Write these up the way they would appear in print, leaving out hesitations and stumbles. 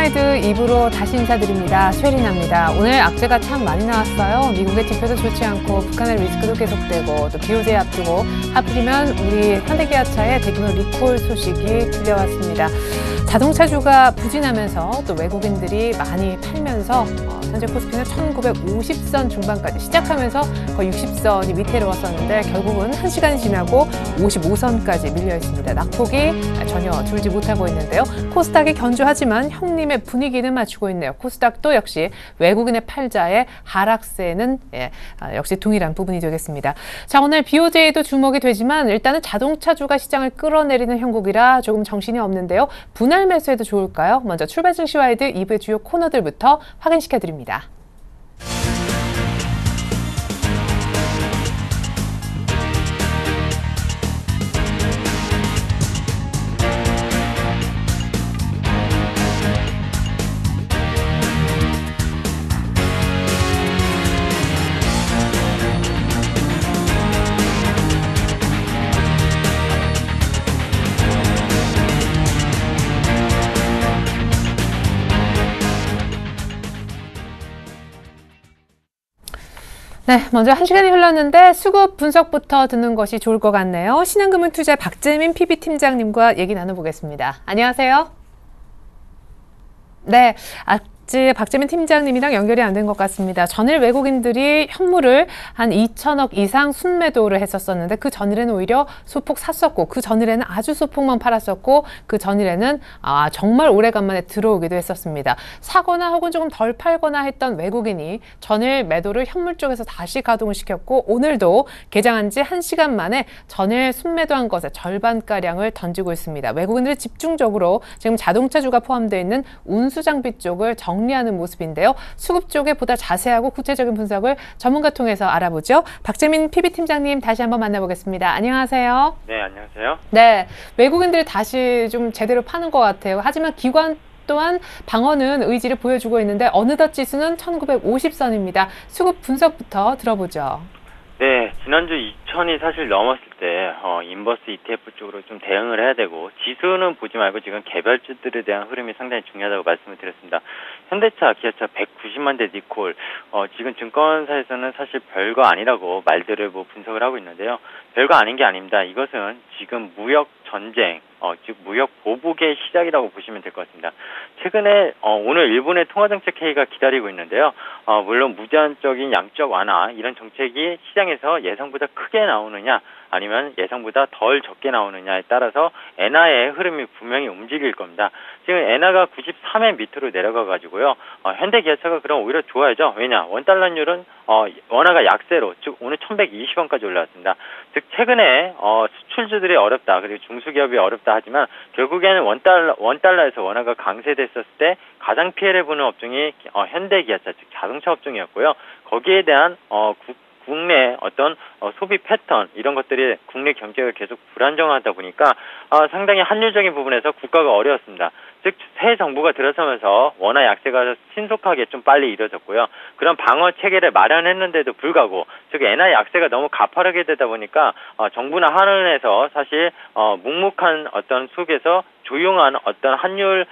시와이드 2부로 다시 인사드립니다. 쉐리나입니다. 오늘 악재가 참 많이 나왔어요. 미국의 지표도 좋지 않고 북한의 리스크도 계속되고 또 BOJ 앞두고 하필이면 우리 현대기아차의 대규모 리콜 소식이 들려왔습니다. 자동차주가 부진하면서 또 외국인들이 많이 팔면서 현재 코스피는 1950선 중반까지 시작하면서 거의 60선이 위태로웠었는데 결국은 1시간이 지나고 55선까지 밀려 있습니다. 낙폭이 전혀 줄지 못하고 있는데요. 코스닥이 견조하지만 형님의 분위기는 맞추고 있네요. 코스닥도 역시 외국인의 팔자의 하락세는 역시 동일한 부분이 되겠습니다. 자, 오늘 BOJ도 주목이 되지만 일단은 자동차주가 시장을 끌어내리는 형국이라 조금 정신이 없는데요. 분할 매수해도 좋을까요? 먼저 출발 증시 와이드 2부의 주요 코너들부터 확인시켜드립니다. 네, 먼저 1시간이 흘렀는데 수급 분석부터 듣는 것이 좋을 것 같네요. 신한금융투자 박재민 PB팀장님과 얘기 나눠보겠습니다. 안녕하세요. 네, 박재민 팀장님이랑 연결이 안 된 것 같습니다. 전일 외국인들이 현물을 한 2천억 이상 순매도를 했었었는데 그 전일에는 오히려 소폭 샀었고 그 전일에는 아주 소폭만 팔았었고 그 전일에는 정말 오래간만에 들어오기도 했었습니다. 사거나 혹은 조금 덜 팔거나 했던 외국인이 전일 매도를 현물 쪽에서 다시 가동을 시켰고 오늘도 개장한 지 1시간 만에 전일 순매도한 것의 절반가량을 던지고 있습니다. 외국인들이 집중적으로 지금 자동차주가 포함되어 있는 운수장비 쪽을 정리하는 모습인데요. 수급 쪽에 보다 자세하고 구체적인 분석을 전문가 통해서 알아보죠. 박재민 PB팀장님 다시 한번 만나보겠습니다. 안녕하세요. 네, 안녕하세요. 네, 외국인들이 다시 좀 제대로 파는 것 같아요. 하지만 기관 또한 방어는 의지를 보여주고 있는데 어느덧 지수는 1950선입니다. 수급 분석부터 들어보죠. 네, 지난주 2000이 사실 넘었을 때 인버스 ETF 쪽으로 좀 대응을 해야 되고 지수는 보지 말고 지금 개별주들에 대한 흐름이 상당히 중요하다고 말씀을 드렸습니다. 현대차, 기아차 190만 대 리콜 지금 증권사에서는 사실 별거 아니라고 말들을 분석을 하고 있는데요. 별거 아닌 게 아닙니다. 이것은 지금 무역 전쟁, 즉 무역 보복의 시작이라고 보시면 될 것 같습니다. 최근에 오늘 일본의 통화정책 회의가 기다리고 있는데요. 물론 무제한적인 양적 완화 이런 정책이 시장에서 예상보다 크게 나오느냐 아니면 예상보다 덜 적게 나오느냐에 따라서 엔화의 흐름이 분명히 움직일 겁니다. 지금 엔화가 93엔 밑으로 내려가가지고요. 현대기아차가 그럼 오히려 좋아야죠. 왜냐? 원달러율은 원화가 약세로 즉 오늘 1120원까지 올라왔습니다. 즉 최근에 수출주들이 어렵다 그리고 중소기업이 어렵다 하지만 결국에는 원달러에서 원화가 강세됐었을 때 가장 피해를 보는 업종이 현대기아차 즉 자동차 업종이었고요. 거기에 대한 국내 어떤 소비 패턴 이런 것들이 국내 경제가 계속 불안정하다 보니까 상당히 한율적인 부분에서 국가가 어려웠습니다. 즉 새 정부가 들어서면서 원화 약세가 신속하게 좀 빨리 이뤄졌고요. 그런 방어 체계를 마련했는데도 불구하고 즉 엔화 약세가 너무 가파르게 되다 보니까 정부나 한은에서 사실 묵묵한 어떤 속에서 조용한 어떤 환율에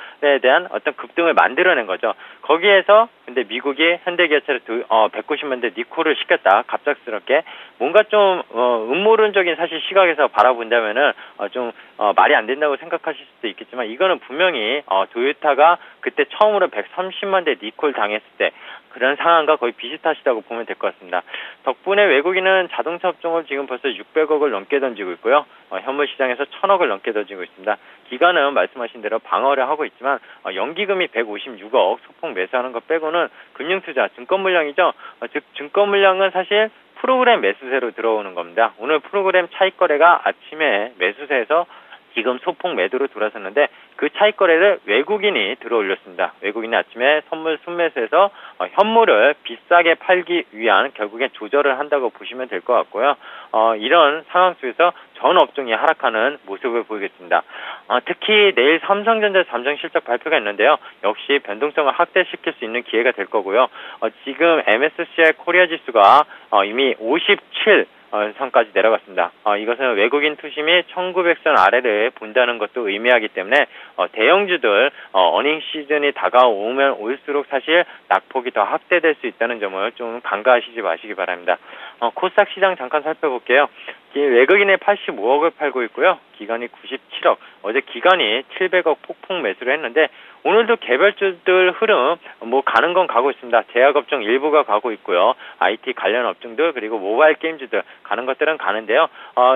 대한 어떤 급등을 만들어낸 거죠. 거기에서 근데 미국이 현대기아차를 190만 대 리콜을 시켰다. 갑작스럽게 뭔가 좀 음모론적인 사실 시각에서 바라본다면은 좀 말이 안 된다고 생각하실 수도 있겠지만 이거는 분명히 도요타가 그때 처음으로 130만 대 리콜 당했을 때 그런 상황과 거의 비슷하시다고 보면 될 것 같습니다. 덕분에 외국인은 자동차 업종을 지금 벌써 600억을 넘게 던지고 있고요. 현물 시장에서 1000억을 넘게 던지고 있습니다. 기관은 말씀하신 대로 방어를 하고 있지만 연기금이 156억 소폭 매수하는 것 빼고는 금융투자, 증권 물량이죠. 즉 증권 물량은 사실 프로그램 매수세로 들어오는 겁니다. 오늘 프로그램 차익 거래가 아침에 매수세에서 지금 소폭 매도로 돌아섰는데 그 차익 거래를 외국인이 들어올렸습니다. 외국인이 아침에 선물 순매수해서 현물을 비싸게 팔기 위한 결국엔 조절을 한다고 보시면 될 것 같고요. 이런 상황 속에서 전 업종이 하락하는 모습을 보이겠습니다. 특히 내일 삼성전자 잠정 실적 발표가 있는데요. 역시 변동성을 확대시킬 수 있는 기회가 될 거고요. 지금 MSCI 코리아 지수가 이미 57 선까지 내려갔습니다. 이것은 외국인 투심이 1900선 아래를 본다는 것도 의미하기 때문에 대형주들 어닝 시즌이 다가오면 올수록 사실 낙폭이 더 확대될 수 있다는 점을 좀 간과하시지 마시기 바랍니다. 코스닥 시장 잠깐 살펴볼게요. 외국인의 85억을 팔고 있고요. 기관이 97억. 어제 기관이 700억 폭풍 매수를 했는데 오늘도 개별주들 흐름 가는 건 가고 있습니다. 제약업종 일부가 가고 있고요. IT 관련 업종들 그리고 모바일 게임주들 가는 것들은 가는데요.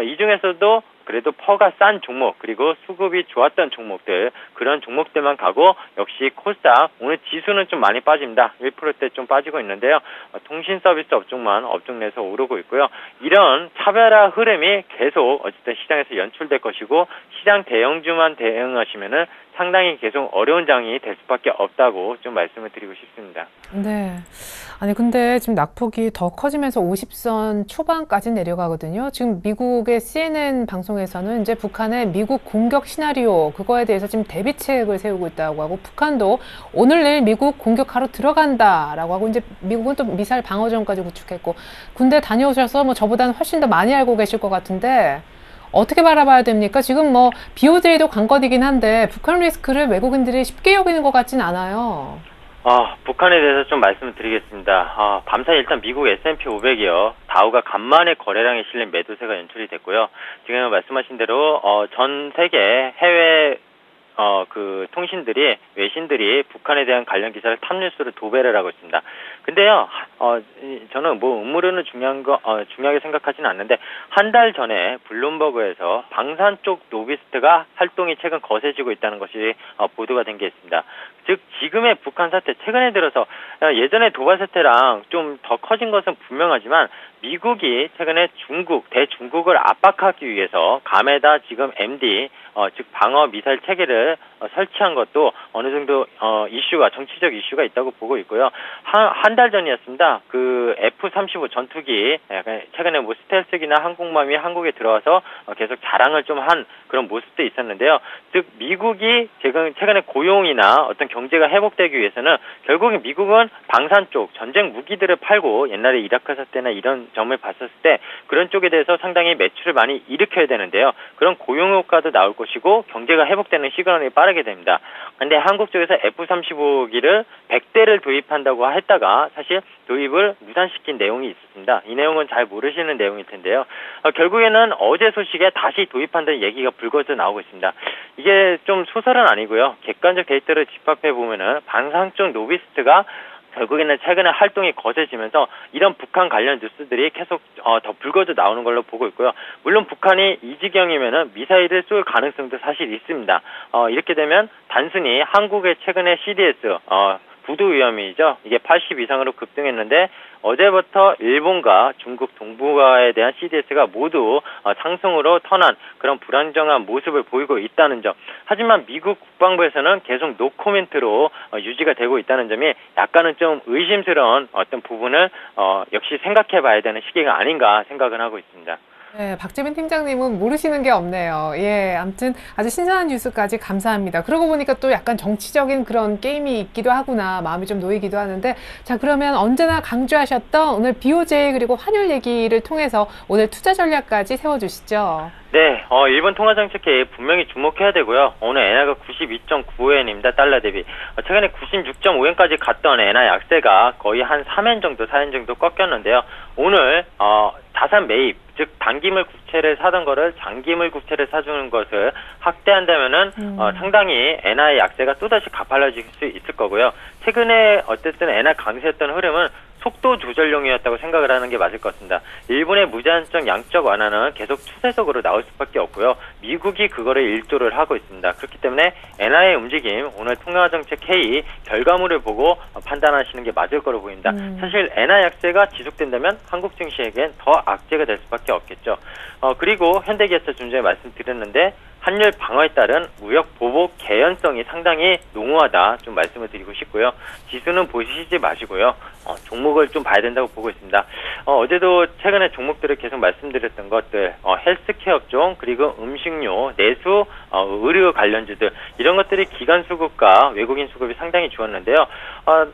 이 중에서도 그래도 퍼가 싼 종목 그리고 수급이 좋았던 종목들 그런 종목들만 가고 역시 코스닥 오늘 지수는 좀 많이 빠집니다. 1%대 좀 빠지고 있는데요. 통신 서비스 업종만 업종 내에서 오르고 있고요. 이런 차별화 흐름이 계속 어쨌든 시장에서 연출될 것이고 시장 대형주만 대응하시면은 상당히 계속 어려운 장이 될 수밖에 없다고 좀 말씀을 드리고 싶습니다. 네. 아니 근데 지금 낙폭이 더 커지면서 50선 초반까지 내려가거든요. 지금 미국의 CNN 방송에서는 이제 북한의 미국 공격 시나리오 그거에 대해서 지금 대비책을 세우고 있다고 하고 북한도 오늘 내일 미국 공격하러 들어간다라고 하고 이제 미국은 또 미사일 방어전까지 구축했고 군대 다녀오셔서 저보다는 훨씬 더 많이 알고 계실 것 같은데 어떻게 바라봐야 됩니까? 지금 BOJ도 관건이긴 한데 북한 리스크를 외국인들이 쉽게 여기는 것 같진 않아요. 북한에 대해서 좀 말씀을 드리겠습니다. 밤사이 일단 미국 S&P 500이요. 다우가 간만에 거래량에 실린 매도세가 연출이 됐고요. 지금 말씀하신 대로 전 세계 해외 통신들이, 외신들이 북한에 대한 관련 기사를 탑뉴스로 도배를 하고 있습니다. 근데요, 저는 음모론은 중요하게 생각하지는 않는데, 한 달 전에 블룸버그에서 방산 쪽 노비스트가 활동이 최근 거세지고 있다는 것이 보도가 된 게 있습니다. 즉, 지금의 북한 사태, 최근에 들어서 예전에 도발 사태랑 좀 더 커진 것은 분명하지만, 미국이 최근에 대중국을 압박하기 위해서 감에다 지금 MD, 즉 방어 미사일 체계를 설치한 것도 어느 정도 정치적 이슈가 있다고 보고 있고요. 한 달 전이었습니다. 그 F-35 전투기 최근에 스텔스기나 항공모함이 한국에 들어와서 계속 자랑을 좀 한 그런 모습도 있었는데요. 즉 미국이 최근에 고용이나 어떤 경제가 회복되기 위해서는 결국엔 미국은 방산 쪽 전쟁 무기들을 팔고 옛날에 이라크 사태나 이런 점을 봤었을 때 그런 쪽에 대해서 상당히 매출을 많이 일으켜야 되는데요. 그런 고용 효과도 나올 것이고 경제가 회복되는 시간이 빠르게 됩니다. 근데 한국 쪽에서 F-35기를 100대를 도입한다고 했다가 사실 도입을 무산시킨 내용이 있었습니다. 이 내용은 잘 모르시는 내용일 텐데요. 결국에는 어제 소식에 다시 도입한다는 얘기가 불거져 나오고 있습니다. 이게 좀 소설은 아니고요. 객관적 데이터를 집합해 보면은 방산 쪽 노비스트가 결국에는 최근에 활동이 거세지면서 이런 북한 관련 뉴스들이 계속 더 불거져 나오는 걸로 보고 있고요. 물론 북한이 이 지경이면은 미사일을 쏠 가능성도 사실 있습니다. 이렇게 되면 단순히 한국의 최근에 CDS 부두 위험이죠. 이게 80 이상으로 급등했는데 어제부터 일본과 중국 동북아에 대한 CDS가 모두 상승으로 턴한 그런 불안정한 모습을 보이고 있다는 점. 하지만 미국 국방부에서는 계속 노코멘트로 유지가 되고 있다는 점이 약간은 좀 의심스러운 어떤 부분을 역시 생각해 봐야 되는 시기가 아닌가 생각은 하고 있습니다. 네, 박재민 팀장님은 모르시는 게 없네요. 예, 아무튼 아주 신선한 뉴스까지 감사합니다. 그러고 보니까 또 약간 정치적인 그런 게임이 있기도 하구나 마음이 좀 놓이기도 하는데 자 그러면 언제나 강조하셨던 오늘 BOJ 그리고 환율 얘기를 통해서 오늘 투자 전략까지 세워주시죠. 네, 일본 통화정책회의 분명히 주목해야 되고요. 오늘 엔화가 92.95엔입니다. 달러 대비. 최근에 96.5엔까지 갔던 엔화 약세가 거의 한 3엔 정도, 4엔 정도 꺾였는데요. 오늘 자산 매입, 즉 단기물 국채를 사던 거를 장기물 국채를 사주는 것을 확대한다면은 상당히 엔화의 약세가 또다시 가팔라질 수 있을 거고요. 최근에 어쨌든 엔화 강세였던 흐름은 속도 조절용이었다고 생각을 하는 게 맞을 것 같습니다. 일본의 무제한적 양적 완화는 계속 추세적으로 나올 수밖에 없고요. 미국이 그거를 일조를 하고 있습니다. 그렇기 때문에 엔화의 움직임, 오늘 통화정책 회의 결과물을 보고 판단하시는 게 맞을 거로 보입니다. 사실 엔화 약세가 지속된다면 한국 증시에겐 더 악재가 될 수밖에 없겠죠. 그리고 현대기아차 좀 전에 말씀드렸는데 환율 방어에 따른 무역 보복 개연 위험성이 상당히 농후하다 좀 말씀을 드리고 싶고요. 지수는 보시지 마시고요. 종목을 좀 봐야 된다고 보고 있습니다. 어제도 최근에 종목들을 계속 말씀드렸던 것들, 헬스케어 쪽, 그리고 음식료, 내수, 의료 관련주들, 이런 것들이 기관 수급과 외국인 수급이 상당히 좋았는데요.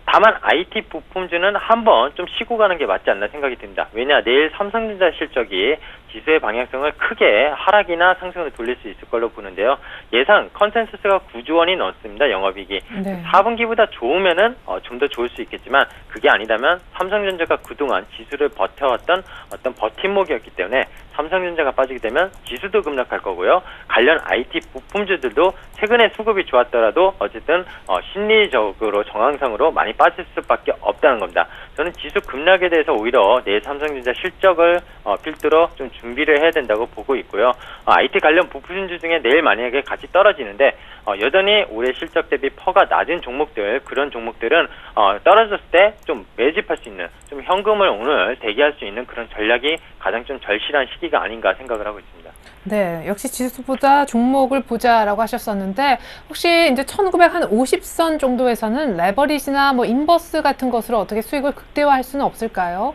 다만 IT 부품주는 한번 좀 쉬고 가는 게 맞지 않나 생각이 듭니다. 왜냐, 내일 삼성전자 실적이 지수의 방향성을 크게 하락이나 상승으로 돌릴 수 있을 걸로 보는데요. 예상 컨센서스가 9조 원이 넘습니다. 영업이익이. 네. 4분기보다 좋으면은 좀 더 좋을 수 있겠지만 그게 아니라면 삼성전자가 그동안 지수를 버텨왔던 어떤 버팀목이었기 때문에 삼성전자가 빠지게 되면 지수도 급락할 거고요. 관련 IT 부품주들도 최근에 수급이 좋았더라도 어쨌든 심리적으로 정황상으로 많이 빠질 수밖에 없다는 겁니다. 저는 지수 급락에 대해서 오히려 내일 삼성전자 실적을 필두로 좀 준비를 해야 된다고 보고 있고요. IT 관련 부품주 중에 내일 만약에 같이 떨어지는데 여전히 올해 실적 대비 퍼가 낮은 종목들, 그런 종목들은 떨어졌을 때 좀 매집할 수 있는, 좀 현금을 오늘 대기할 수 있는 그런 전략이 가장 좀 절실한 시기가 아닌가 생각을 하고 있습니다. 네, 역시 지수보다 종목을 보자라고 하셨었는데 혹시 이제 1950선 정도에서는 레버리지나 뭐 인버스 같은 것으로 어떻게 수익을 극대화할 수는 없을까요?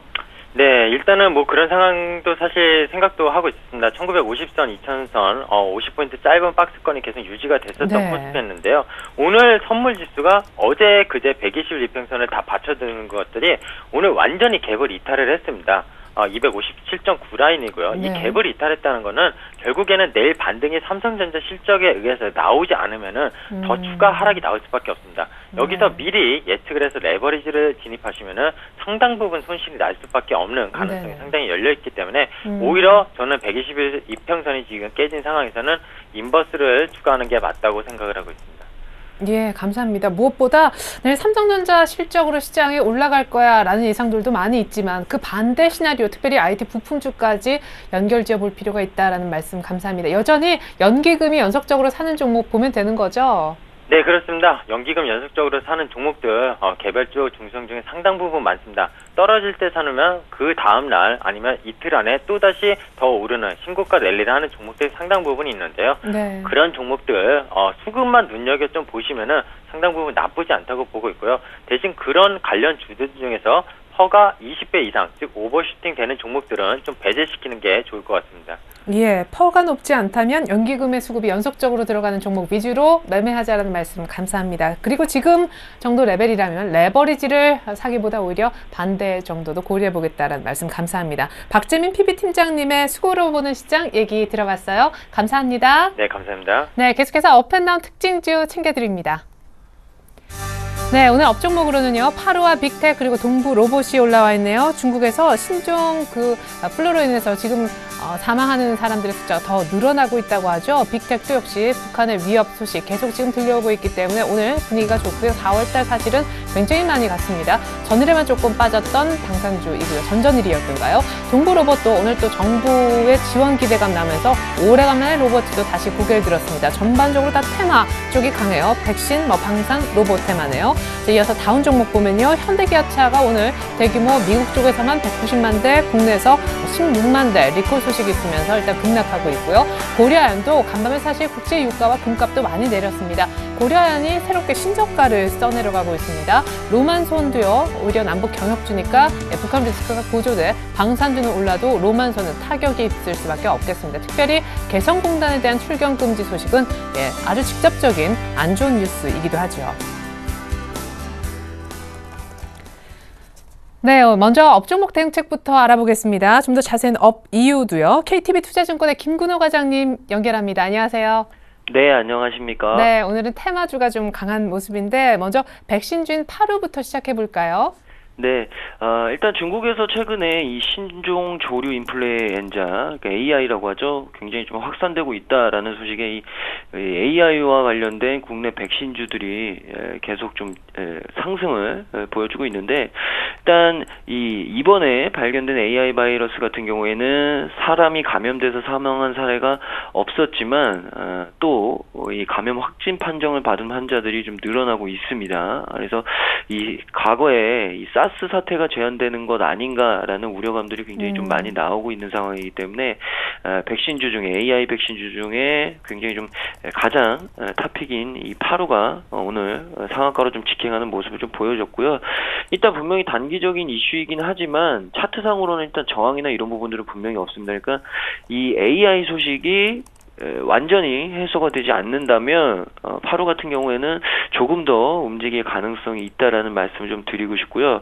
네, 일단은 뭐 그런 상황도 사실 생각도 하고 있습니다. 1950선, 2000선, 50포인트 짧은 박스권이 계속 유지가 됐었던 네. 코스였는데요. 오늘 선물 지수가 어제 그제 121평선을 다 받쳐드는 것들이 오늘 완전히 갭을 이탈을 했습니다. 257.9 라인이고요. 네. 이 갭을 이탈했다는 거는 결국에는 내일 반등이 삼성전자 실적에 의해서 나오지 않으면은 더 추가 하락이 나올 수밖에 없습니다. 여기서 미리 예측을 해서 레버리지를 진입하시면은 상당 부분 손실이 날 수밖에 없는 가능성이 네. 상당히 열려 있기 때문에 오히려 저는 121평선이 지금 깨진 상황에서는 인버스를 추가하는 게 맞다고 생각을 하고 있습니다. 예, 감사합니다. 무엇보다 내일 삼성전자 실적으로 시장이 올라갈 거야라는 예상들도 많이 있지만 그 반대 시나리오, 특별히 IT 부품주까지 연결지어 볼 필요가 있다라는 말씀 감사합니다. 여전히 연기금이 연속적으로 사는 종목 보면 되는 거죠? 네, 그렇습니다. 연기금 연속적으로 사는 종목들 개별주 중성 중에 상당 부분 많습니다. 떨어질 때 사놓으면 그 다음날 아니면 이틀 안에 또다시 더 오르는 신고가 랠리를 하는 종목들이 상당 부분이 있는데요. 네. 그런 종목들 수급만 눈여겨 좀 보시면은 상당 부분 나쁘지 않다고 보고 있고요. 대신 그런 관련 주들 중에서 퍼가 20배 이상, 즉 오버슈팅 되는 종목들은 좀 배제시키는 게 좋을 것 같습니다. 예, 퍼가 높지 않다면 연기금의 수급이 연속적으로 들어가는 종목 위주로 매매하자라는 말씀 감사합니다. 그리고 지금 정도 레벨이라면 레버리지를 사기보다 오히려 반대 정도도 고려해보겠다라는 말씀 감사합니다. 박재민 PB팀장님의 수고로 보는 시장 얘기 들어봤어요. 감사합니다. 네, 감사합니다. 네, 계속해서 업앤다운 특징주 챙겨드립니다. 네, 오늘 업종목으로는요, 파루와 빅텍 그리고 동부 로봇이 올라와 있네요. 중국에서 신종 플루로 인해서 지금 사망하는 사람들의 숫자가 더 늘어나고 있다고 하죠. 빅텍도 역시 북한의 위협 소식 계속 지금 들려오고 있기 때문에 오늘 분위기가 좋고요. 4월달 사실은 굉장히 많이 갔습니다. 전일에만 조금 빠졌던 당산주이고요. 전전일이었던가요? 동부 로봇도 오늘 또 정부의 지원 기대감 나면서 오래간만에 로봇도 다시 고개를 들었습니다. 전반적으로 다 테마 쪽이 강해요. 백신, 방산, 로봇 테마네요. 이어서 다운 종목 보면요. 현대기아차가 오늘 대규모 미국 쪽에서만 190만 대, 국내에서 16만 대 리콜 소식이 있으면서 일단 급락하고 있고요. 고려아연도 간밤에 사실 국제 유가와 금값도 많이 내렸습니다. 고려아연이 새롭게 신저가를 써내려가고 있습니다. 로만손도요. 오히려 남북 경협주니까 북한 리스크가 고조돼 방산주는 올라도 로만손은 타격이 있을 수밖에 없겠습니다. 특별히 개성공단에 대한 출경 금지 소식은 아주 직접적인 안 좋은 뉴스이기도 하죠. 네, 먼저 업종목 대응책부터 알아보겠습니다. 좀 더 자세한 업 이유도요. KTB 투자증권의 김근호 과장님 연결합니다. 안녕하세요. 네, 안녕하십니까. 네, 오늘은 테마주가 좀 강한 모습인데 먼저 백신주인 파루부터 시작해 볼까요? 네, 일단 중국에서 최근에 이 신종 조류 인플루엔자, 그러니까 AI라고 하죠. 굉장히 좀 확산되고 있다라는 소식에 이 AI와 관련된 국내 백신주들이 계속 좀 상승을 보여주고 있는데, 일단 이번에 발견된 AI 바이러스 같은 경우에는 사람이 감염돼서 사망한 사례가 없었지만 또 이 감염 확진 판정을 받은 환자들이 좀 늘어나고 있습니다. 그래서 이 과거에 이 가스 사태가 제한되는 것 아닌가라는 우려감들이 굉장히 좀 많이 나오고 있는 상황이기 때문에 백신주 중에 AI 백신주 중에 굉장히 좀 가장 탑픽인 이 파루가 오늘 상한가로 좀 직행하는 모습을 좀 보여줬고요. 일단 분명히 단기적인 이슈이긴 하지만 차트상으로는 일단 저항이나 이런 부분들은 분명히 없습니다. 그러니까 이 AI 소식이 완전히 해소가 되지 않는다면 파루 같은 경우에는 조금 더 움직일 가능성이 있다라는 말씀을 좀 드리고 싶고요.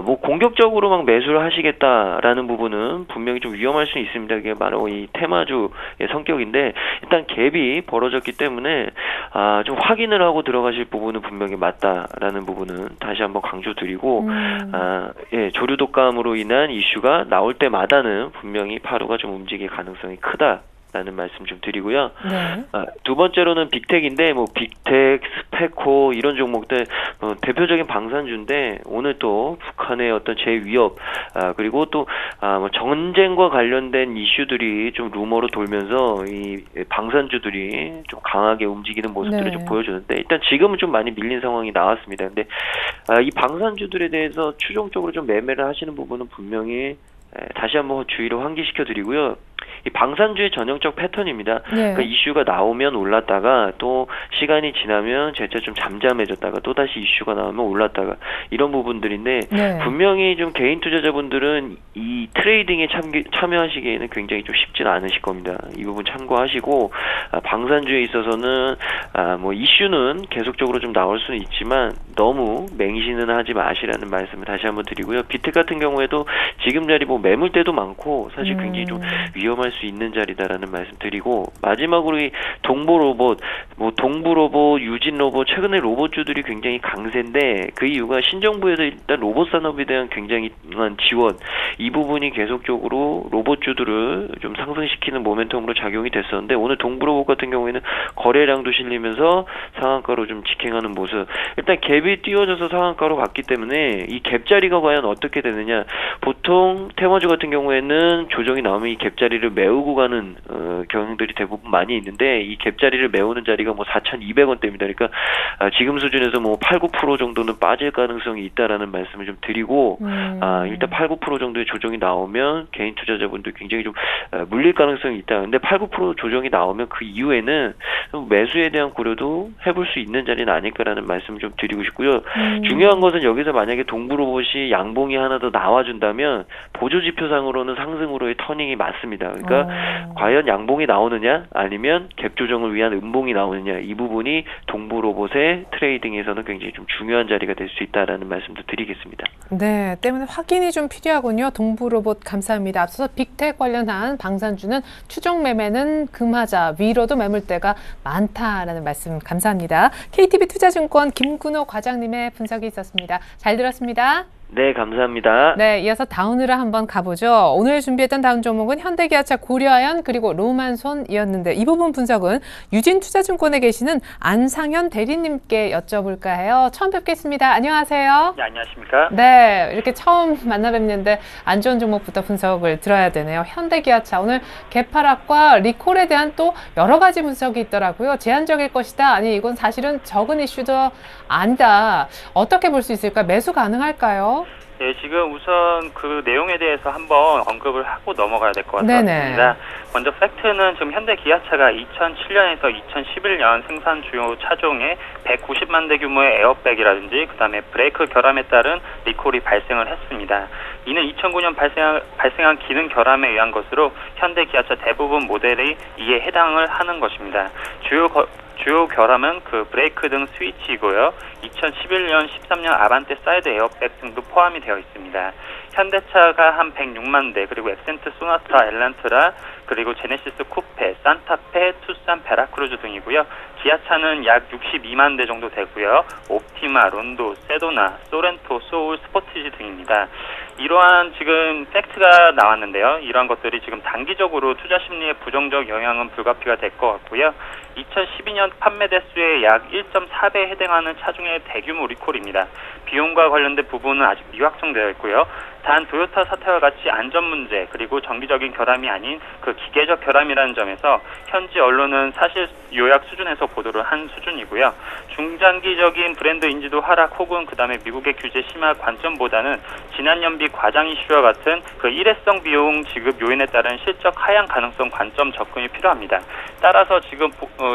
뭐 공격적으로 막 매수를 하시겠다라는 부분은 분명히 좀 위험할 수 있습니다. 그게 바로 이 테마주의 성격인데 일단 갭이 벌어졌기 때문에 좀 확인을 하고 들어가실 부분은 분명히 맞다라는 부분은 다시 한번 강조드리고 예, 조류 독감으로 인한 이슈가 나올 때마다는 분명히 파루가 좀 움직일 가능성이 크다. 라는 말씀 좀 드리고요. 네. 두 번째로는 빅텍인데 뭐 빅텍, 스페코 이런 종목들 대표적인 방산주인데 오늘 또 북한의 어떤 제위협 그리고 또 뭐 전쟁과 관련된 이슈들이 좀 루머로 돌면서 이 방산주들이 좀 강하게 움직이는 모습들을 좀 보여주는데 일단 지금은 좀 많이 밀린 상황이 나왔습니다. 근데 이 방산주들에 대해서 추종적으로 좀 매매를 하시는 부분은 분명히 다시 한번 주의를 환기시켜 드리고요. 이 방산주의 전형적 패턴입니다. 그러니까 이슈가 나오면 올랐다가 또 시간이 지나면 재차 좀 잠잠해졌다가 또 다시 이슈가 나오면 올랐다가 이런 부분들인데 분명히 좀 개인 투자자분들은 이 트레이딩에 참여하시기에는 굉장히 좀 쉽지는 않으실 겁니다. 이 부분 참고하시고 방산주에 있어서는 뭐 이슈는 계속적으로 좀 나올 수는 있지만 너무 맹신은 하지 마시라는 말씀을 다시 한번 드리고요. 비트 같은 경우에도 지금 자리 뭐 매물대도 많고 사실 굉장히 좀 위험할 수 있는 자리다라는 말씀 드리고 마지막으로 이 동보로봇, 뭐 동부로봇, 유진로봇 최근에 로봇주들이 굉장히 강세인데 그 이유가 신정부에서 일단 로봇 산업에 대한 굉장히 지원 이 부분이 계속적으로 로봇주들을 좀 상승시키는 모멘텀으로 작용이 됐었는데 오늘 동부로봇 같은 경우에는 거래량도 실리면서 상한가로 좀 직행하는 모습 일단 갭이 띄워져서 상한가로 갔기 때문에 이 갭자리가 과연 어떻게 되느냐 보통 테마주 같은 경우에는 조정이 나오면 이 갭자리를 메우고 가는 경향들이 대부분 많이 있는데 이 갭자리를 메우는 자리가 뭐 4,200원대입니다. 그러니까 지금 수준에서 뭐 8, 9% 정도는 빠질 가능성이 있다라는 말씀을 좀 드리고 일단 8, 9% 정도의 조정이 나오면 개인 투자자분들 굉장히 좀 물릴 가능성이 있다. 근데 8, 9% 조정이 나오면 그 이후에는 매수에 대한 고려도 해볼 수 있는 자리는 아닐까라는 말씀을 좀 드리고 싶고요. 중요한 것은 여기서 만약에 동부로봇이 양봉이 하나 더 나와준다면 보조지표상으로는 상승으로의 터닝이 맞습니다. 그러니까 과연 양봉이 나오느냐 아니면 갭 조정을 위한 음봉이 나오느냐 이 부분이 동부로봇의 트레이딩에서는 굉장히 좀 중요한 자리가 될 수 있다라는 말씀도 드리겠습니다. 네, 때문에 확인이 좀 필요하군요. 동부로봇 감사합니다. 앞서서 빅텍 관련한 방산주는 추종 매매는 금하자 위로도 매물대가 많다라는 말씀 감사합니다. KTB 투자증권 김근호 과장님의 분석이 있었습니다. 잘 들었습니다. 네, 감사합니다. 네, 이어서 다운으로 한번 가보죠. 오늘 준비했던 다운 종목은 현대기아차, 고려아연 그리고 로만손이었는데 이 부분 분석은 유진투자증권에 계시는 안상현 대리님께 여쭤볼까 해요. 처음 뵙겠습니다. 안녕하세요. 네, 안녕하십니까? 네, 이렇게 처음 만나 뵙는데 안 좋은 종목부터 분석을 들어야 되네요. 현대기아차 오늘 개파락과 리콜에 대한 또 여러 가지 분석이 있더라고요. 제한적일 것이다. 아니 이건 사실은 적은 이슈도 아니다. 어떻게 볼 수 있을까? 매수 가능할까요? 네, 지금 우선 그 내용에 대해서 한번 언급을 하고 넘어가야 될 것 같습니다. 먼저 팩트는 지금 현대기아차가 2007년에서 2011년 생산 주요 차종에 190만 대 규모의 에어백이라든지 그다음에 브레이크 결함에 따른 리콜이 발생을 했습니다. 이는 2009년 발생한 기능 결함에 의한 것으로 현대기아차 대부분 모델이 이에 해당을 하는 것입니다. 주요 결함은 그 브레이크 등 스위치이고요. 2011년, 13년 아반떼 사이드 에어백 등도 포함이 되어 있습니다. 현대차가 한 106만 대, 그리고 엑센트, 소나타, 엘란트라, 그리고 제네시스 쿠페, 산타페, 투싼, 베라크루즈 등이고요. 기아차는 약 62만 대 정도 되고요. 옵티마, 론도, 세도나, 소렌토, 소울, 스포티지 등입니다. 이러한 지금 팩트가 나왔는데요. 이러한 것들이 지금 단기적으로 투자 심리에 부정적 영향은 불가피가 될 것 같고요. 2012년 2019년 판매 대수의 약 1.4배에 해당하는 차종의 대규모 리콜입니다. 비용과 관련된 부분은 아직 미확정되어 있고요. 단 도요타 사태와 같이 안전 문제 그리고 정기적인 결함이 아닌 그 기계적 결함이라는 점에서 현지 언론은 사실 요약 수준에서 보도를 한 수준이고요. 중장기적인 브랜드 인지도 하락 혹은 그다음에 미국의 규제 심화 관점보다는 지난 연비 과장 이슈와 같은 그 일회성 비용 지급 요인에 따른 실적 하향 가능성 관점 접근이 필요합니다. 따라서 지금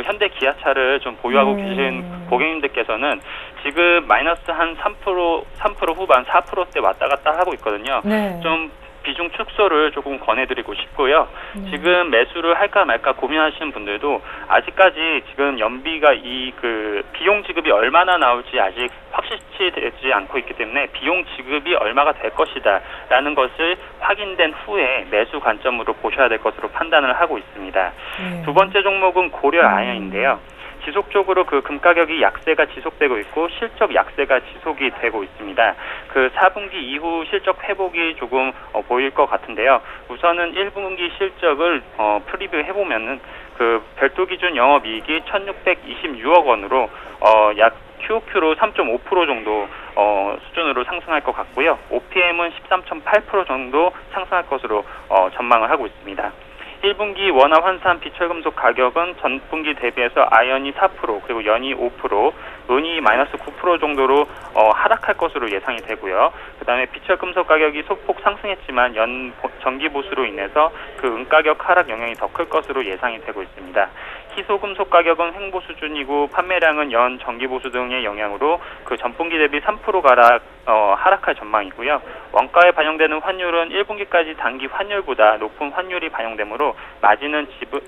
현대 기아차를 좀 보유하고 계신 고객님들께서는 지금 마이너스 한 3% 후반 4%대 왔다 갔다 하고 있거든요. 네. 좀 비중 축소를 조금 권해드리고 싶고요. 지금 매수를 할까 말까 고민하시는 분들도 아직까지 지금 연비가 이 그 비용 지급이 얼마나 나올지 아직 확실치 되지 않고 있기 때문에 비용 지급이 얼마가 될 것이다 라는 것을 확인된 후에 매수 관점으로 보셔야 될 것으로 판단을 하고 있습니다. 두 번째 종목은 고려 아연인데요. 지속적으로 그 금 가격이 약세가 지속되고 있고 실적 약세가 지속이 되고 있습니다. 그 4분기 이후 실적 회복이 조금 보일 것 같은데요. 우선은 1분기 실적을 프리뷰해 보면은 그 별도 기준 영업이익이 1,626억 원으로 약 QOQ로 3.5% 정도 수준으로 상승할 것 같고요. OPM은 13.8% 정도 상승할 것으로 전망을 하고 있습니다. 1분기 원화 환산 비철금속 가격은 전분기 대비해서 아연이 4%, 그리고 연이 5%, 은이 마이너스 9% 정도로 하락할 것으로 예상이 되고요. 그 다음에 비철금속 가격이 소폭 상승했지만 정기 보수로 인해서 그 은 가격 하락 영향이 더 클 것으로 예상이 되고 있습니다. 희소금속 가격은 횡보 수준이고 판매량은 연 정기 보수 등의 영향으로 그 전분기 대비 3% 하락할 전망이고요. 원가에 반영되는 환율은 1분기까지 단기 환율보다 높은 환율이 반영되므로 마진은